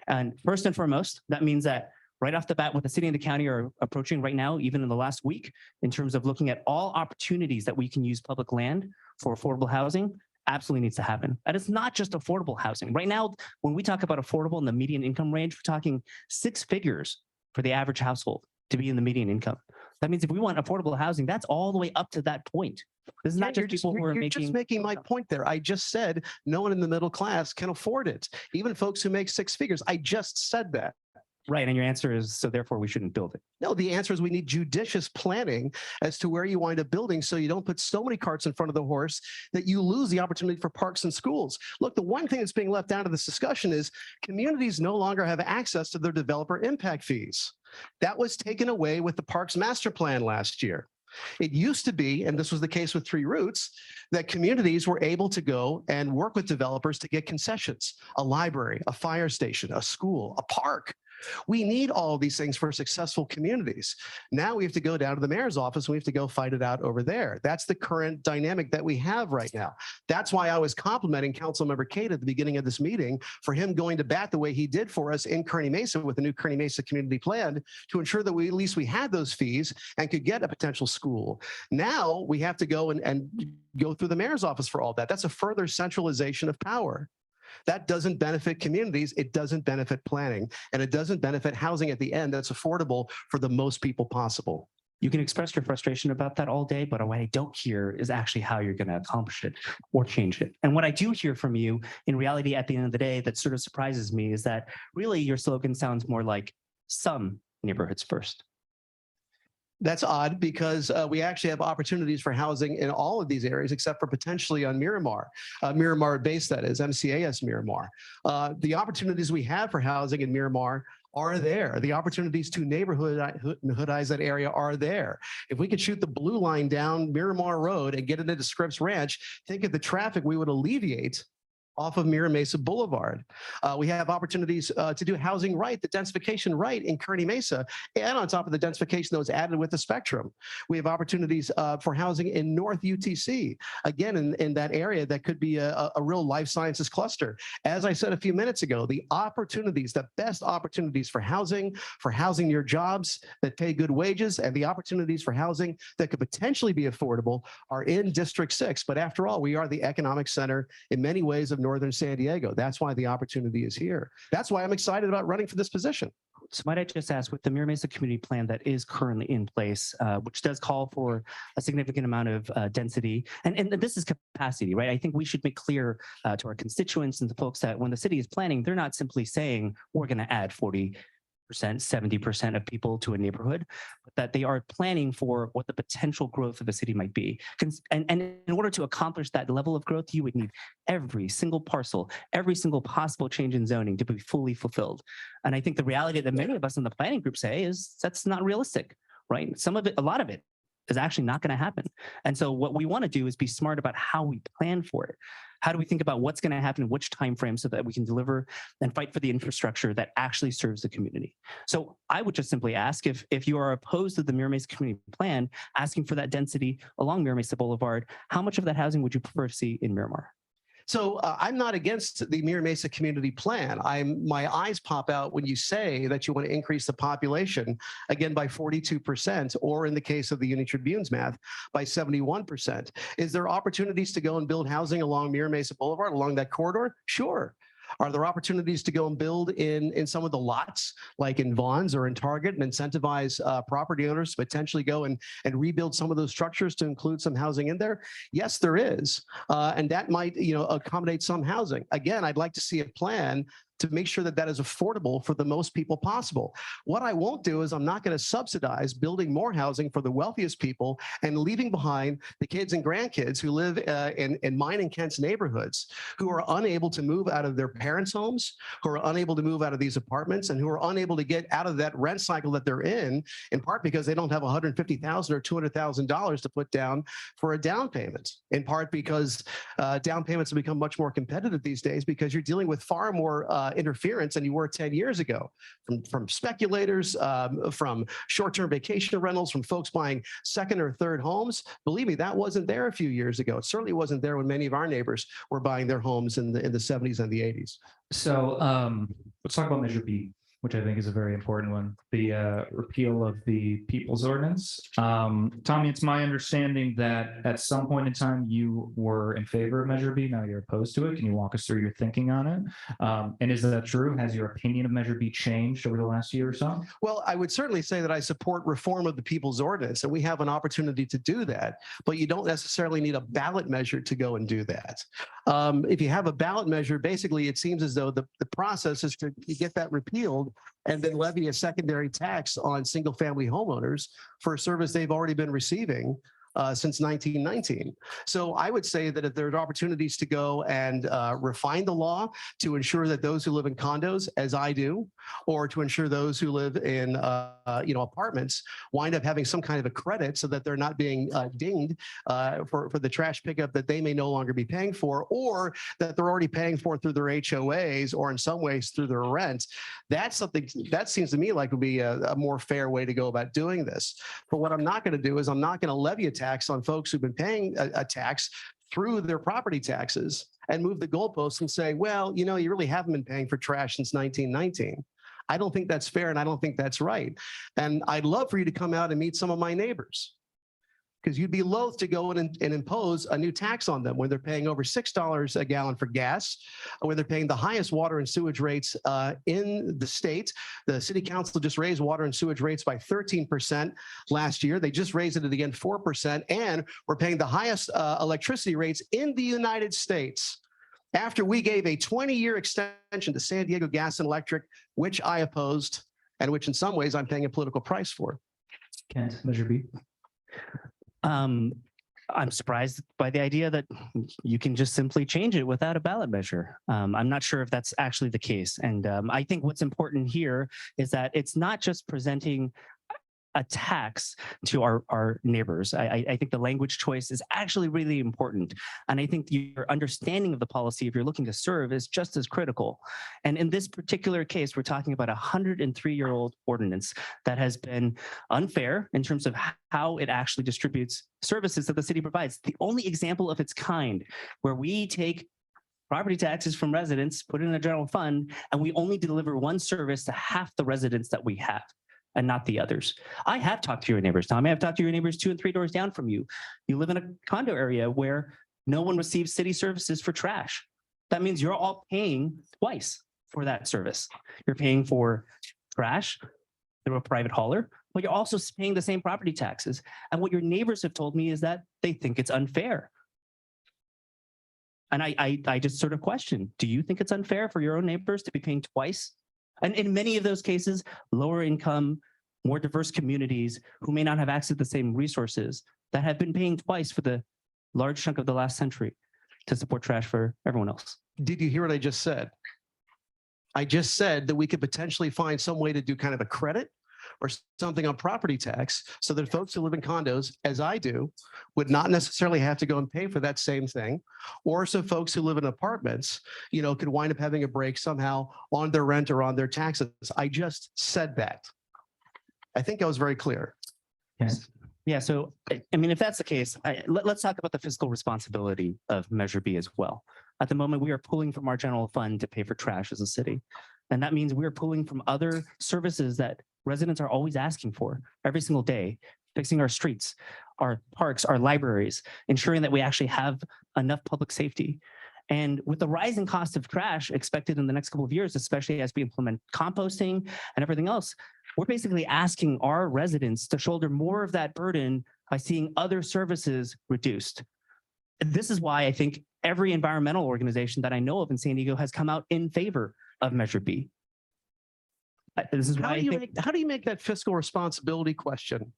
And first and foremost, that means that right off the bat, what the city and the county are approaching right now, even in the last week, in terms of looking at all opportunities that we can use public land for affordable housing, absolutely needs to happen. And it's not just affordable housing. Right now, when we talk about affordable in the median income range, we're talking 6 figures for the average household to be in the median income. That means if we want affordable housing, that's all the way up to that point. This is not just people who are making. You're just making my point there. I just said no one in the middle class can afford it. Even folks who make 6 figures. I just said that. Right. And your answer is, so therefore we shouldn't build it. No, the answer is we need judicious planning as to where you wind up building so you don't put so many carts in front of the horse that you lose the opportunity for parks and schools. Look, the one thing that's being left out of this discussion is communities no longer have access to their developer impact fees. That was taken away with the Parks Master Plan last year. It used to be, and this was the case with 3 routes, that communities were able to go and work with developers to get concessions, a library, a fire station, a school, a park. We need all of these things for successful communities. Now we have to go down to the mayor's office and we have to go fight it out over there. That's the current dynamic that we have right now. That's why I was complimenting Councilmember Cade at the beginning of this meeting for him going to bat the way he did for us in Kearny Mesa with the new Kearny Mesa community plan to ensure that at least we had those fees and could get a potential school. Now we have to go and go through the mayor's office for all that. That's a further centralization of power. That doesn't benefit communities, it doesn't benefit planning, and it doesn't benefit housing at the end that's affordable for the most people possible. You can express your frustration about that all day, but what I don't hear is actually how you're going to accomplish it or change it. And what I do hear from you in reality at the end of the day that sort of surprises me is that really your slogan sounds more like some neighborhoods first. That's odd because we actually have opportunities for housing in all of these areas except for potentially on Miramar, Miramar base, that is, MCAS Miramar. The opportunities we have for housing in Miramar are there. The opportunities to neighborhoodize that area are there. If we could shoot the blue line down Miramar Road and get it into Scripps Ranch, think of the traffic we would alleviate off of Mira Mesa Boulevard. We have opportunities to do housing right, the densification right in Kearny Mesa, and on top of the densification that was added with the Spectrum. We have opportunities for housing in North UTC, again, in that area that could be a real life sciences cluster. As I said a few minutes ago, the opportunities, the best opportunities for housing near jobs that pay good wages, and the opportunities for housing that could potentially be affordable are in District 6. But after all, we are the economic center in many ways of Northern San Diego. That's why the opportunity is here. That's why I'm excited about running for this position. So might I just ask, with the Mira Mesa community plan that is currently in place, which does call for a significant amount of density, and this is capacity, right? I think we should make clear to our constituents and the folks that when the city is planning, they're not simply saying we're going to add 40%, 70% of people to a neighborhood, but that they are planning for what the potential growth of the city might be. And in order to accomplish that level of growth, you would need every single parcel, every single possible change in zoning to be fully fulfilled. And I think the reality that many of us in the planning group say is that's not realistic, right? Some of it, a lot of it is actually not going to happen. And so what we want to do is be smart about how we plan for it. How do we think about what's going to happen in which time frame so that we can deliver and fight for the infrastructure that actually serves the community? So I would just simply ask if you are opposed to the Mira Mesa community plan, asking for that density along Mira Mesa Boulevard, how much of that housing would you prefer to see in Miramar? So I'm not against the Mira Mesa community plan. My eyes pop out when you say that you want to increase the population, again, by 42%, or in the case of the Uni Tribune's math, by 71%. Is there opportunities to go and build housing along Mira Mesa Boulevard, along that corridor? Sure. Are there opportunities to go and build in some of the lots, like in Vaughn's or in Target, and incentivize property owners to potentially go and rebuild some of those structures to include some housing in there? Yes, there is. And that might, accommodate some housing. Again, I'd like to see a plan to make sure that that is affordable for the most people possible. What I won't do is I'm not going to subsidize building more housing for the wealthiest people and leaving behind the kids and grandkids who live in mine and Kent's neighborhoods, who are unable to move out of their parents' homes, who are unable to move out of these apartments, and who are unable to get out of that rent cycle that they're in part because they don't have $150,000 or $200,000 to put down for a down payment, in part because down payments have become much more competitive these days because you're dealing with far more interference than you were 10 years ago from speculators, from short-term vacation rentals, from folks buying second or third homes. Believe me, that wasn't there a few years ago. It certainly wasn't there when many of our neighbors were buying their homes in the 70s and the 80s. So let's talk about Measure B, which I think is a very important one, the repeal of the People's Ordinance. Tommy, it's my understanding that at some point in time you were in favor of Measure B, now you're opposed to it. Can you walk us through your thinking on it? And is that true? Has your opinion of Measure B changed over the last year or so? Well, I would certainly say that I support reform of the People's Ordinance, and we have an opportunity to do that, but you don't necessarily need a ballot measure to go and do that. If you have a ballot measure, basically it seems as though the process is to get that repealed and then levy a secondary tax on single-family homeowners for a service they've already been receiving since 1919. So I would say that if there are opportunities to go and refine the law to ensure that those who live in condos, as I do, or to ensure those who live in apartments wind up having some kind of a credit so that they're not being dinged for the trash pickup that they may no longer be paying for, or that they're already paying for through their HOAs or in some ways through their rent. That's something that seems to me like would be a more fair way to go about doing this. But what I'm not going to do is I'm not going to levy a tax on folks who've been paying a tax through their property taxes and move the goalposts and say, well, you really haven't been paying for trash since 1919. I don't think that's fair, and I don't think that's right. And I'd love for you to come out and meet some of my neighbors, because you'd be loath to go in and impose a new tax on them when they're paying over $6 a gallon for gas, or when they're paying the highest water and sewage rates in the state. The city council just raised water and sewage rates by 13% last year. They just raised it again 4%, and we're paying the highest electricity rates in the United States after we gave a 20-year extension to San Diego Gas and Electric, which I opposed, and which in some ways I'm paying a political price for. Kent, Measure B. I'm surprised by the idea that you can just simply change it without a ballot measure. I'm not sure if that's actually the case. And I think what's important here is that it's not just presenting a tax to our neighbors. I think the language choice is actually really important. And I think your understanding of the policy, if you're looking to serve, is just as critical. And in this particular case, we're talking about a 103-year-old ordinance that has been unfair in terms of how it actually distributes services that the city provides. The only example of its kind where we take property taxes from residents, put it in a general fund, and we only deliver one service to half the residents that we have, and not the others. I have talked to your neighbors, Tommy. I've talked to your neighbors 2 and 3 doors down from you. You live in a condo area where no one receives city services for trash. That means you're all paying twice for that service. You're paying for trash through a private hauler, but you're also paying the same property taxes. And what your neighbors have told me is that they think it's unfair. And I just sort of question, do you think it's unfair for your own neighbors to be paying twice? And in many of those cases, lower income, more diverse communities who may not have access to the same resources that have been paying twice for the large chunk of the last century to support trash for everyone else. Did you hear what I just said? I just said that we could potentially find some way to do kind of a credit or something on property tax so that folks who live in condos, as I do, would not necessarily have to go and pay for that same thing. Or so folks who live in apartments, could wind up having a break somehow on their rent or on their taxes. I just said that. I think I was very clear. Yes. Yeah. So, I mean, if that's the case, let's talk about the fiscal responsibility of Measure B as well. At the moment, we are pulling from our general fund to pay for trash as a city. And that means we're pulling from other services that residents are always asking for every single day, fixing our streets, our parks, our libraries, ensuring that we actually have enough public safety. And with the rising cost of trash expected in the next couple of years, especially as we implement composting and everything else, we're basically asking our residents to shoulder more of that burden by seeing other services reduced. And this is why I think every environmental organization that I know of in San Diego has come out in favor of Measure B. This is why how do you make that fiscal responsibility question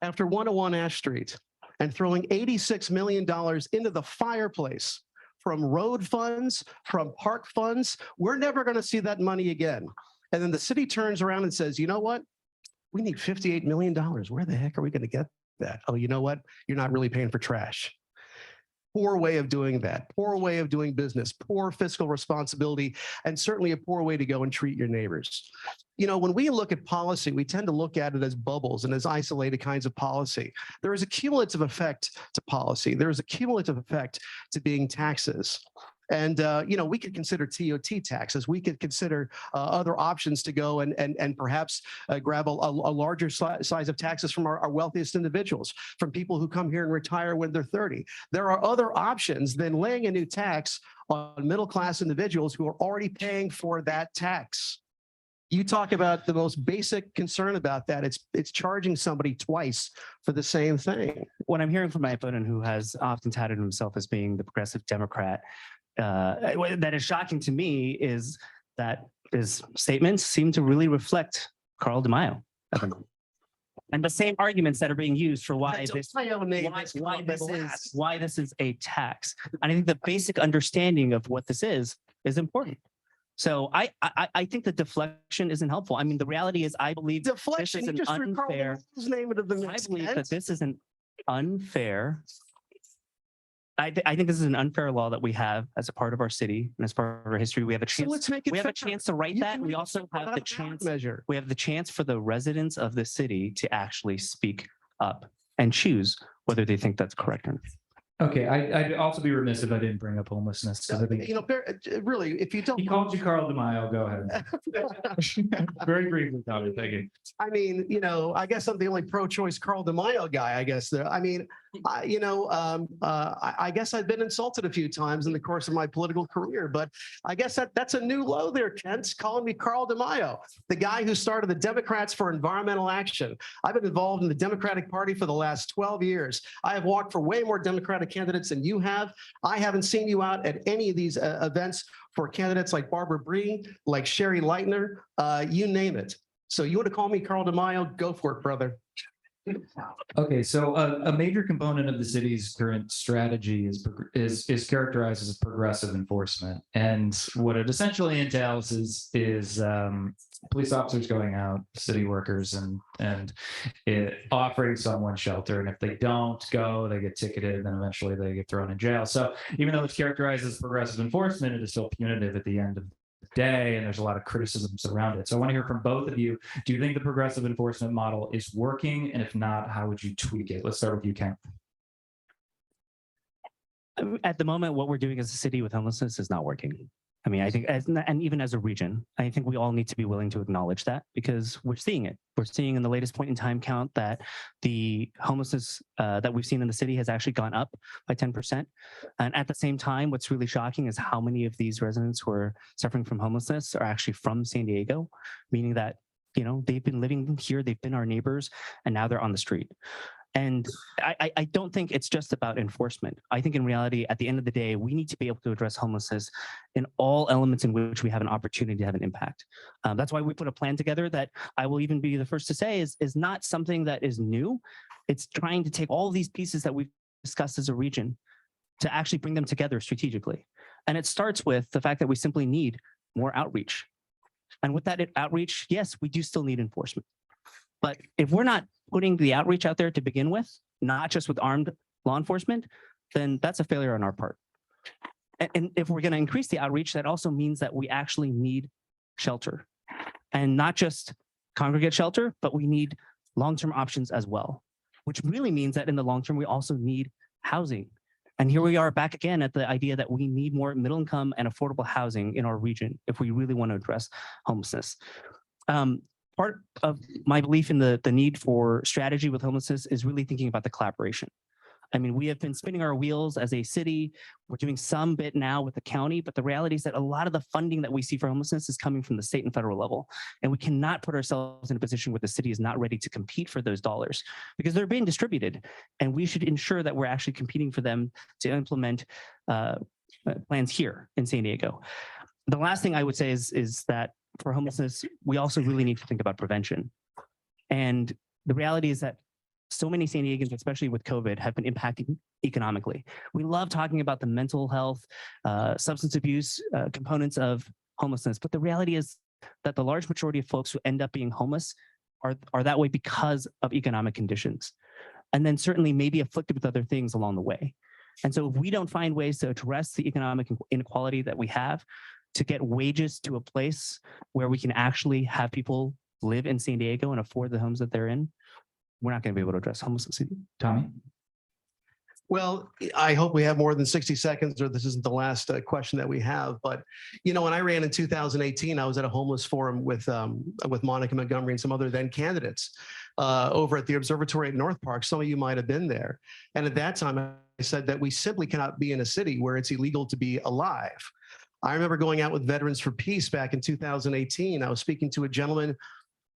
after 101 Ash Street and throwing $86 million into the fireplace from road funds, from park funds? We're never going to see that money again. And then the city turns around and says, you know what? We need $58 million. Where the heck are we going to get that? Oh, you know what? You're not really paying for trash. Poor way of doing that, poor way of doing business, poor fiscal responsibility, and certainly a poor way to go and treat your neighbors. When we look at policy, we tend to look at it as bubbles and as isolated kinds of policy. There is a cumulative effect to policy. There is a cumulative effect to being taxes. And, we could consider TOT taxes. We could consider other options to go and perhaps grab a larger size of taxes from our wealthiest individuals, from people who come here and retire when they're 30. There are other options than laying a new tax on middle-class individuals who are already paying for that tax. You talk about the most basic concern about that. It's charging somebody twice for the same thing. What I'm hearing from my opponent, who has often touted himself as being the progressive Democrat, that is shocking to me is that his statements seem to really reflect Carl DeMaio. And the same arguments that are being used for why this is a tax. And I think the basic understanding of what this is important. So I think the deflection isn't helpful. I mean, the reality is I believe deflection, this is an unfair. I believe that this is an unfair. I think this is an unfair law that we have as a part of our city and as part of our history. We have a chance. So let's make it we have fair. a chance to write that. We also have the chance. We have the chance for the residents of the city to actually speak up and choose whether they think that's correct or not. Okay, I'd also be remiss if I didn't bring up homelessness. So really, if you don't. He called you Carl DeMaio. Go ahead. Very briefly, Tommy. Thank you. I mean, I guess I'm the only pro-choice Carl DeMaio guy, I guess. I mean, I guess I've been insulted a few times in the course of my political career, but I guess that's a new low there, Kent, calling me Carl DeMaio, the guy who started the Democrats for Environmental Action. I've been involved in the Democratic Party for the last 12 years. I have walked for way more Democratic candidates than you have. I haven't seen you out at any of these events for candidates like Barbara Bree, like Sherry Leitner, you name it. So you want to call me Carl DeMaio? Go for it, brother. Okay, so a major component of the city's current strategy is characterized as progressive enforcement, and what it essentially entails is police officers going out, city workers, and offering someone shelter, and if they don't go, they get ticketed, and then eventually they get thrown in jail. So even though it's characterized as progressive enforcement, it is still punitive at the end of day, and there's a lot of criticisms around it. So I want to hear from both of you. Do you think the progressive enforcement model is working? And if not, how would you tweak it? Let's start with you, Ken. At the moment, what we're doing as a city with homelessness is not working. I mean, I think, and even as a region, I think we all need to be willing to acknowledge that, because we're seeing it. We're seeing in the latest point in time count that the homelessness that we've seen in the city has actually gone up by 10%. And at the same time, what's really shocking is how many of these residents who are suffering from homelessness are actually from San Diego, meaning that, you know, they've been living here, they've been our neighbors, and now they're on the street. And I don't think it's just about enforcement. I think in reality, at the end of the day, we need to be able to address homelessness in all elements in which we have an opportunity to have an impact. That's why we put a plan together that I will even be the first to say is not something that is new. It's trying to take all these pieces that we've discussed as a region to actually bring them together strategically. And it starts with the fact that we simply need more outreach. And with that outreach, yes, we do still need enforcement. But if we're not putting the outreach out there to begin with, not just with armed law enforcement, then that's a failure on our part. And if we're going to increase the outreach, that also means that we actually need shelter, and not just congregate shelter, but we need long-term options as well, which really means that in the long term, we also need housing. And here we are back again at the idea that we need more middle income and affordable housing in our region if we really want to address homelessness. Part of my belief in the need for strategy with homelessness is really thinking about the collaboration. I mean, we have been spinning our wheels as a city. We're doing some bit now with the county, but the reality is that a lot of the funding that we see for homelessness is coming from the state and federal level. And we cannot put ourselves in a position where the city is not ready to compete for those dollars, because they're being distributed. And we should ensure that we're actually competing for them to implement plans here in San Diego. The last thing I would say is that for homelessness, we also really need to think about prevention. And the reality is that so many San Diegans, especially with COVID, have been impacted economically. We love talking about the mental health, substance abuse components of homelessness, but the reality is that the large majority of folks who end up being homeless are that way because of economic conditions, and then certainly maybe afflicted with other things along the way. And so if we don't find ways to address the economic inequality that we have, to get wages to a place where we can actually have people live in San Diego and afford the homes that they're in, we're not going to be able to address homelessness. Tommy? Well, I hope we have more than 60 seconds, or this isn't the last question that we have. But, you know, when I ran in 2018, I was at a homeless forum with Monica Montgomery and some other then candidates over at the observatory at North Park. Some of you might have been there. And at that time, I said that we simply cannot be in a city where it's illegal to be alive. I remember going out with Veterans for Peace back in 2018. I was speaking to a gentleman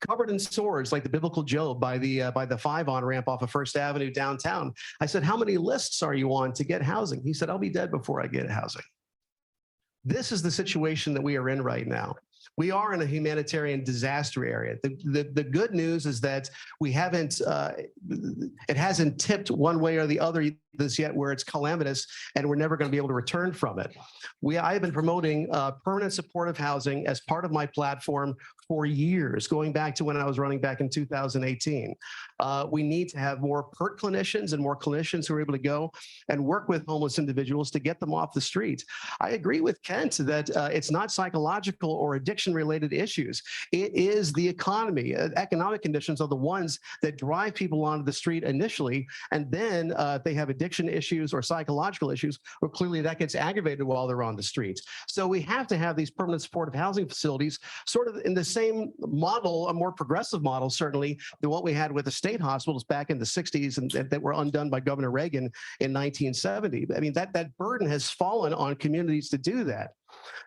covered in swords like the biblical Job by the 5 on-ramp off of First Avenue downtown. I said, "How many lists are you on to get housing?" He said, "I'll be dead before I get housing." This is the situation that we are in right now. We are in a humanitarian disaster area. The good news is that we haven't, it hasn't tipped one way or the other this yet, where it's calamitous and we're never going to be able to return from it. I have been promoting permanent supportive housing as part of my platform for years, going back to when I was running back in 2018. We need to have more PERT clinicians and more clinicians who are able to go and work with homeless individuals to get them off the street. I agree with Kent that it's not psychological or addiction-related issues. It is the economy. Economic conditions are the ones that drive people onto the street initially, and then if they have addiction issues or psychological issues, well, clearly that gets aggravated while they're on the streets. So we have to have these permanent supportive housing facilities sort of in the same model, a more progressive model, certainly, than what we had with the state hospitals back in the 60s and that were undone by Governor Reagan in 1970. I mean, that burden has fallen on communities to do that.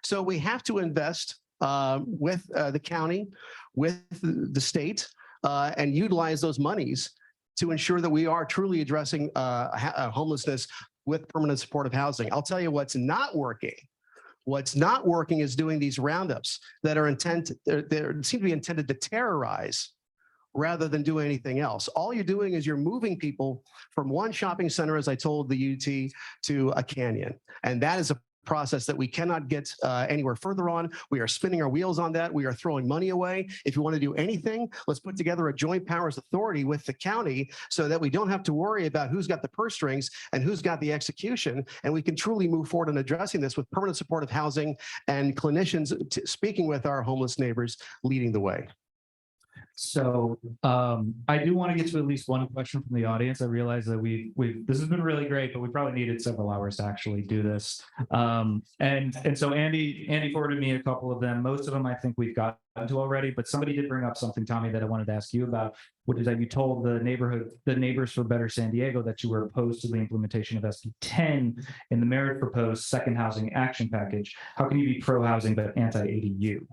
So we have to invest with the county, with the state, and utilize those monies to ensure that we are truly addressing homelessness with permanent supportive housing. I'll tell you what's not working. What's not working is doing these roundups that are seem to be intended to terrorize rather than do anything else. All you're doing is you're moving people from one shopping center, as I told the UT, to a canyon. And that is a process that we cannot get anywhere further on. We are spinning our wheels on that. We are throwing money away. If you want to do anything, let's put together a joint powers authority with the county so that we don't have to worry about who's got the purse strings and who's got the execution. And we can truly move forward in addressing this with permanent supportive housing and clinicians speaking with our homeless neighbors leading the way. So I do want to get to at least one question from the audience. I realize that this has been really great, but we probably needed several hours to actually do this. And so Andy forwarded me a couple of them. Most of them I think we've gotten to already, but somebody did bring up something, Tommy, that I wanted to ask you about, which is that you told the Neighbors for Better San Diego that you were opposed to the implementation of SB 10 in the mayor's proposed second housing action package. How can you be pro-housing but anti-ADU?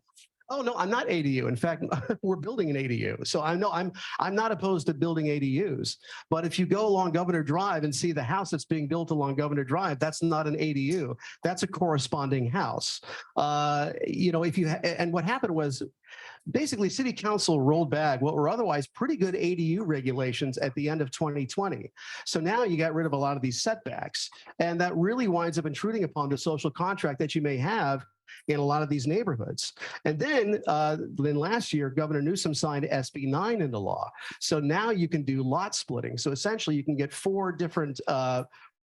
Oh, no, I'm not ADU. In fact, we're building an ADU. So I'm not opposed to building ADUs. But if you go along Governor Drive and see the house that's being built along Governor Drive, that's not an ADU. That's a corresponding house. And what happened was basically City Council rolled back what were otherwise pretty good ADU regulations at the end of 2020. So now you got rid of a lot of these setbacks. And that really winds up intruding upon the social contract that you may have in a lot of these neighborhoods. And then last year, Governor Newsom signed SB 9 into law. So now you can do lot splitting. So essentially you can get four different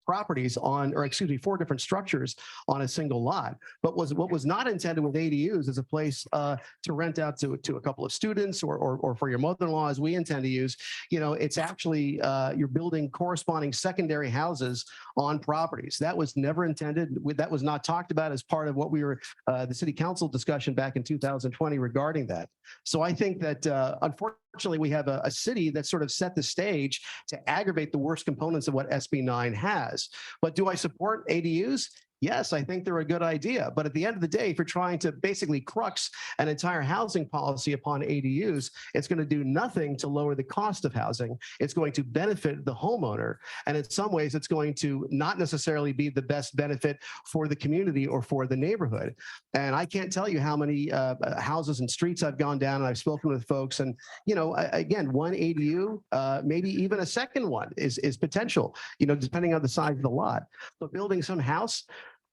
properties four different structures on a single lot. But what was not intended with ADUs is a place to rent out to a couple of students or for your mother-in-law, as we intend to use. It's actually you're building corresponding secondary houses on properties. That was never intended. That was not talked about as part of what we were the City Council discussion back in 2020 regarding that. So I think that unfortunately we have a city that sort of set the stage to aggravate the worst components of what SB 9 has. But do I support ADUs? Yes, I think they're a good idea. But at the end of the day, if you're trying to basically crux an entire housing policy upon ADUs, it's going to do nothing to lower the cost of housing. It's going to benefit the homeowner. And in some ways, it's going to not necessarily be the best benefit for the community or for the neighborhood. And I can't tell you how many houses and streets I've gone down and I've spoken with folks. And, again, one ADU, maybe even a second one is potential, depending on the size of the lot. But building some house,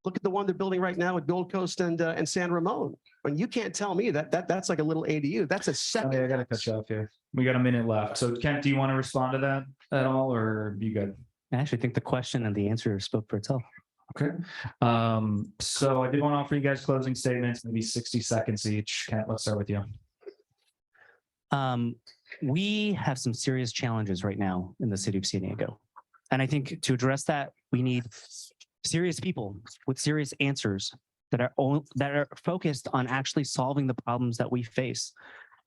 look at the one they're building right now at Gold Coast and San Ramon. And you can't tell me that's like a little ADU. That's a second. I got to cut you off here. We got a minute left. So Kent, do you want to respond to that at all, or are you good? I actually think the question and the answer spoke for itself. Okay. So I did want to offer you guys closing statements, maybe 60 seconds each. Kent, let's start with you. We have some serious challenges right now in the city of San Diego. And I think to address that, we need serious people with serious answers that are focused on actually solving the problems that we face.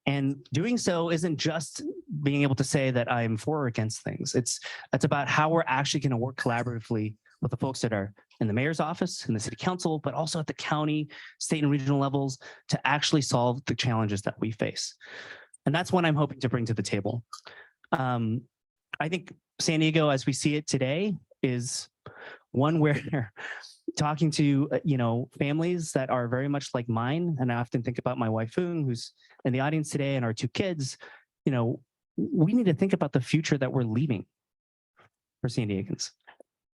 And doing so isn't just being able to say that I'm for or against things. It's about how we're actually going to work collaboratively with the folks that are in the mayor's office, in the city council, but also at the county, state, and regional levels to actually solve the challenges that we face. And that's what I'm hoping to bring to the table. I think San Diego, as we see it today, is one where talking to families that are very much like mine, and I often think about my wife Foon, who's in the audience today, and our two kids. We need to think about the future that we're leaving for San Diegans,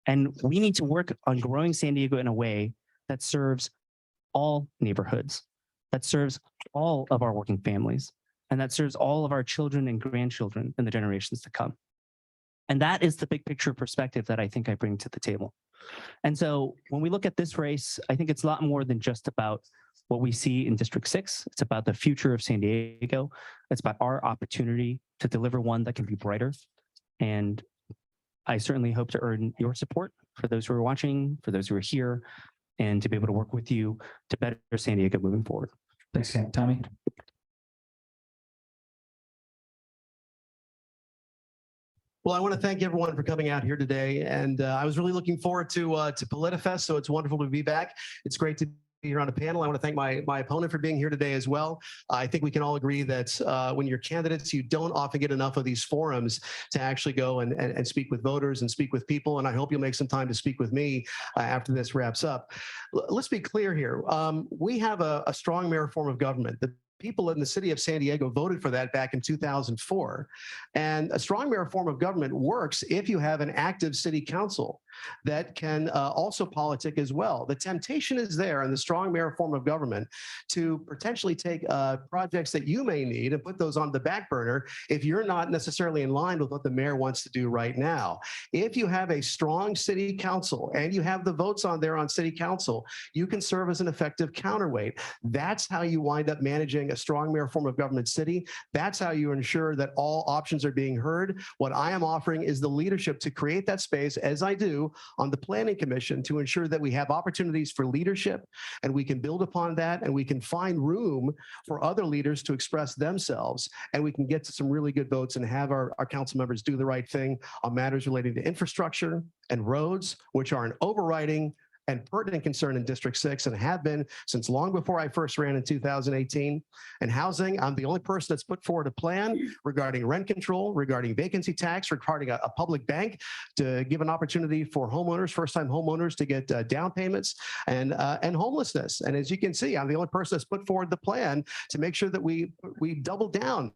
and we need to work on growing San Diego in a way that serves all neighborhoods, that serves all of our working families, and that serves all of our children and grandchildren in the generations to come. And that is the big picture perspective that I think I bring to the table. And so when we look at this race, I think it's a lot more than just about what we see in District 6. It's about the future of San Diego. It's about our opportunity to deliver one that can be brighter. And I certainly hope to earn your support for those who are watching, for those who are here, and to be able to work with you to better San Diego moving forward. Thanks, Ken. Tommy? Well, I want to thank everyone for coming out here today. And I was really looking forward to Politifest, so it's wonderful to be back. It's great to be here on a panel. I want to thank my opponent for being here today as well. I think we can all agree that when you're candidates, you don't often get enough of these forums to actually go and speak with voters and speak with people. And I hope you'll make some time to speak with me after this wraps up. Let's be clear here. We have a strong mayor form of government that people in the city of San Diego voted for that back in 2004. And a strong mayor form of government works if you have an active city council that can also politic as well. The temptation is there in the strong mayor form of government to potentially take projects that you may need and put those on the back burner if you're not necessarily in line with what the mayor wants to do right now. If you have a strong city council and you have the votes on there on city council, you can serve as an effective counterweight. That's how you wind up managing a strong mayor form of government city. That's how you ensure that all options are being heard. What I am offering is the leadership to create that space, as I do on the Planning Commission, to ensure that we have opportunities for leadership and we can build upon that and we can find room for other leaders to express themselves and we can get to some really good votes and have our council members do the right thing on matters relating to infrastructure and roads, which are an overriding and pertinent concern in District 6 and have been since long before I first ran in 2018. And housing, I'm the only person that's put forward a plan regarding rent control, regarding vacancy tax, regarding a public bank to give an opportunity for homeowners, first-time homeowners to get down payments and homelessness. And as you can see, I'm the only person that's put forward the plan to make sure that we double down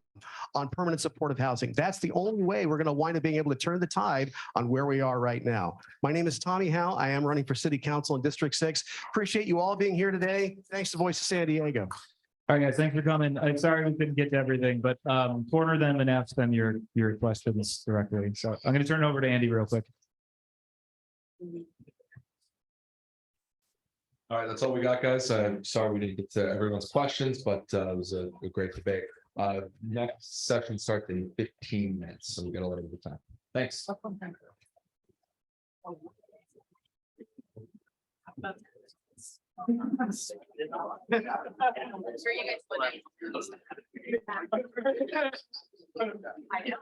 on permanent supportive housing. That's the only way we're going to wind up being able to turn the tide on where we are right now. My name is Tommy Hough. I am running for City Council in District 6. Appreciate you all being here today. Thanks to Voice of San Diego. All right, guys, thanks for coming. I'm sorry we couldn't get to everything, but corner them and ask them your questions directly. So I'm going to turn it over to Andy real quick. All right, that's all we got, guys. Sorry we didn't get to everyone's questions, but it was a great debate. Next session starts in 15 minutes, so we got a little bit of time. Thanks. Sure, you guys would. I know.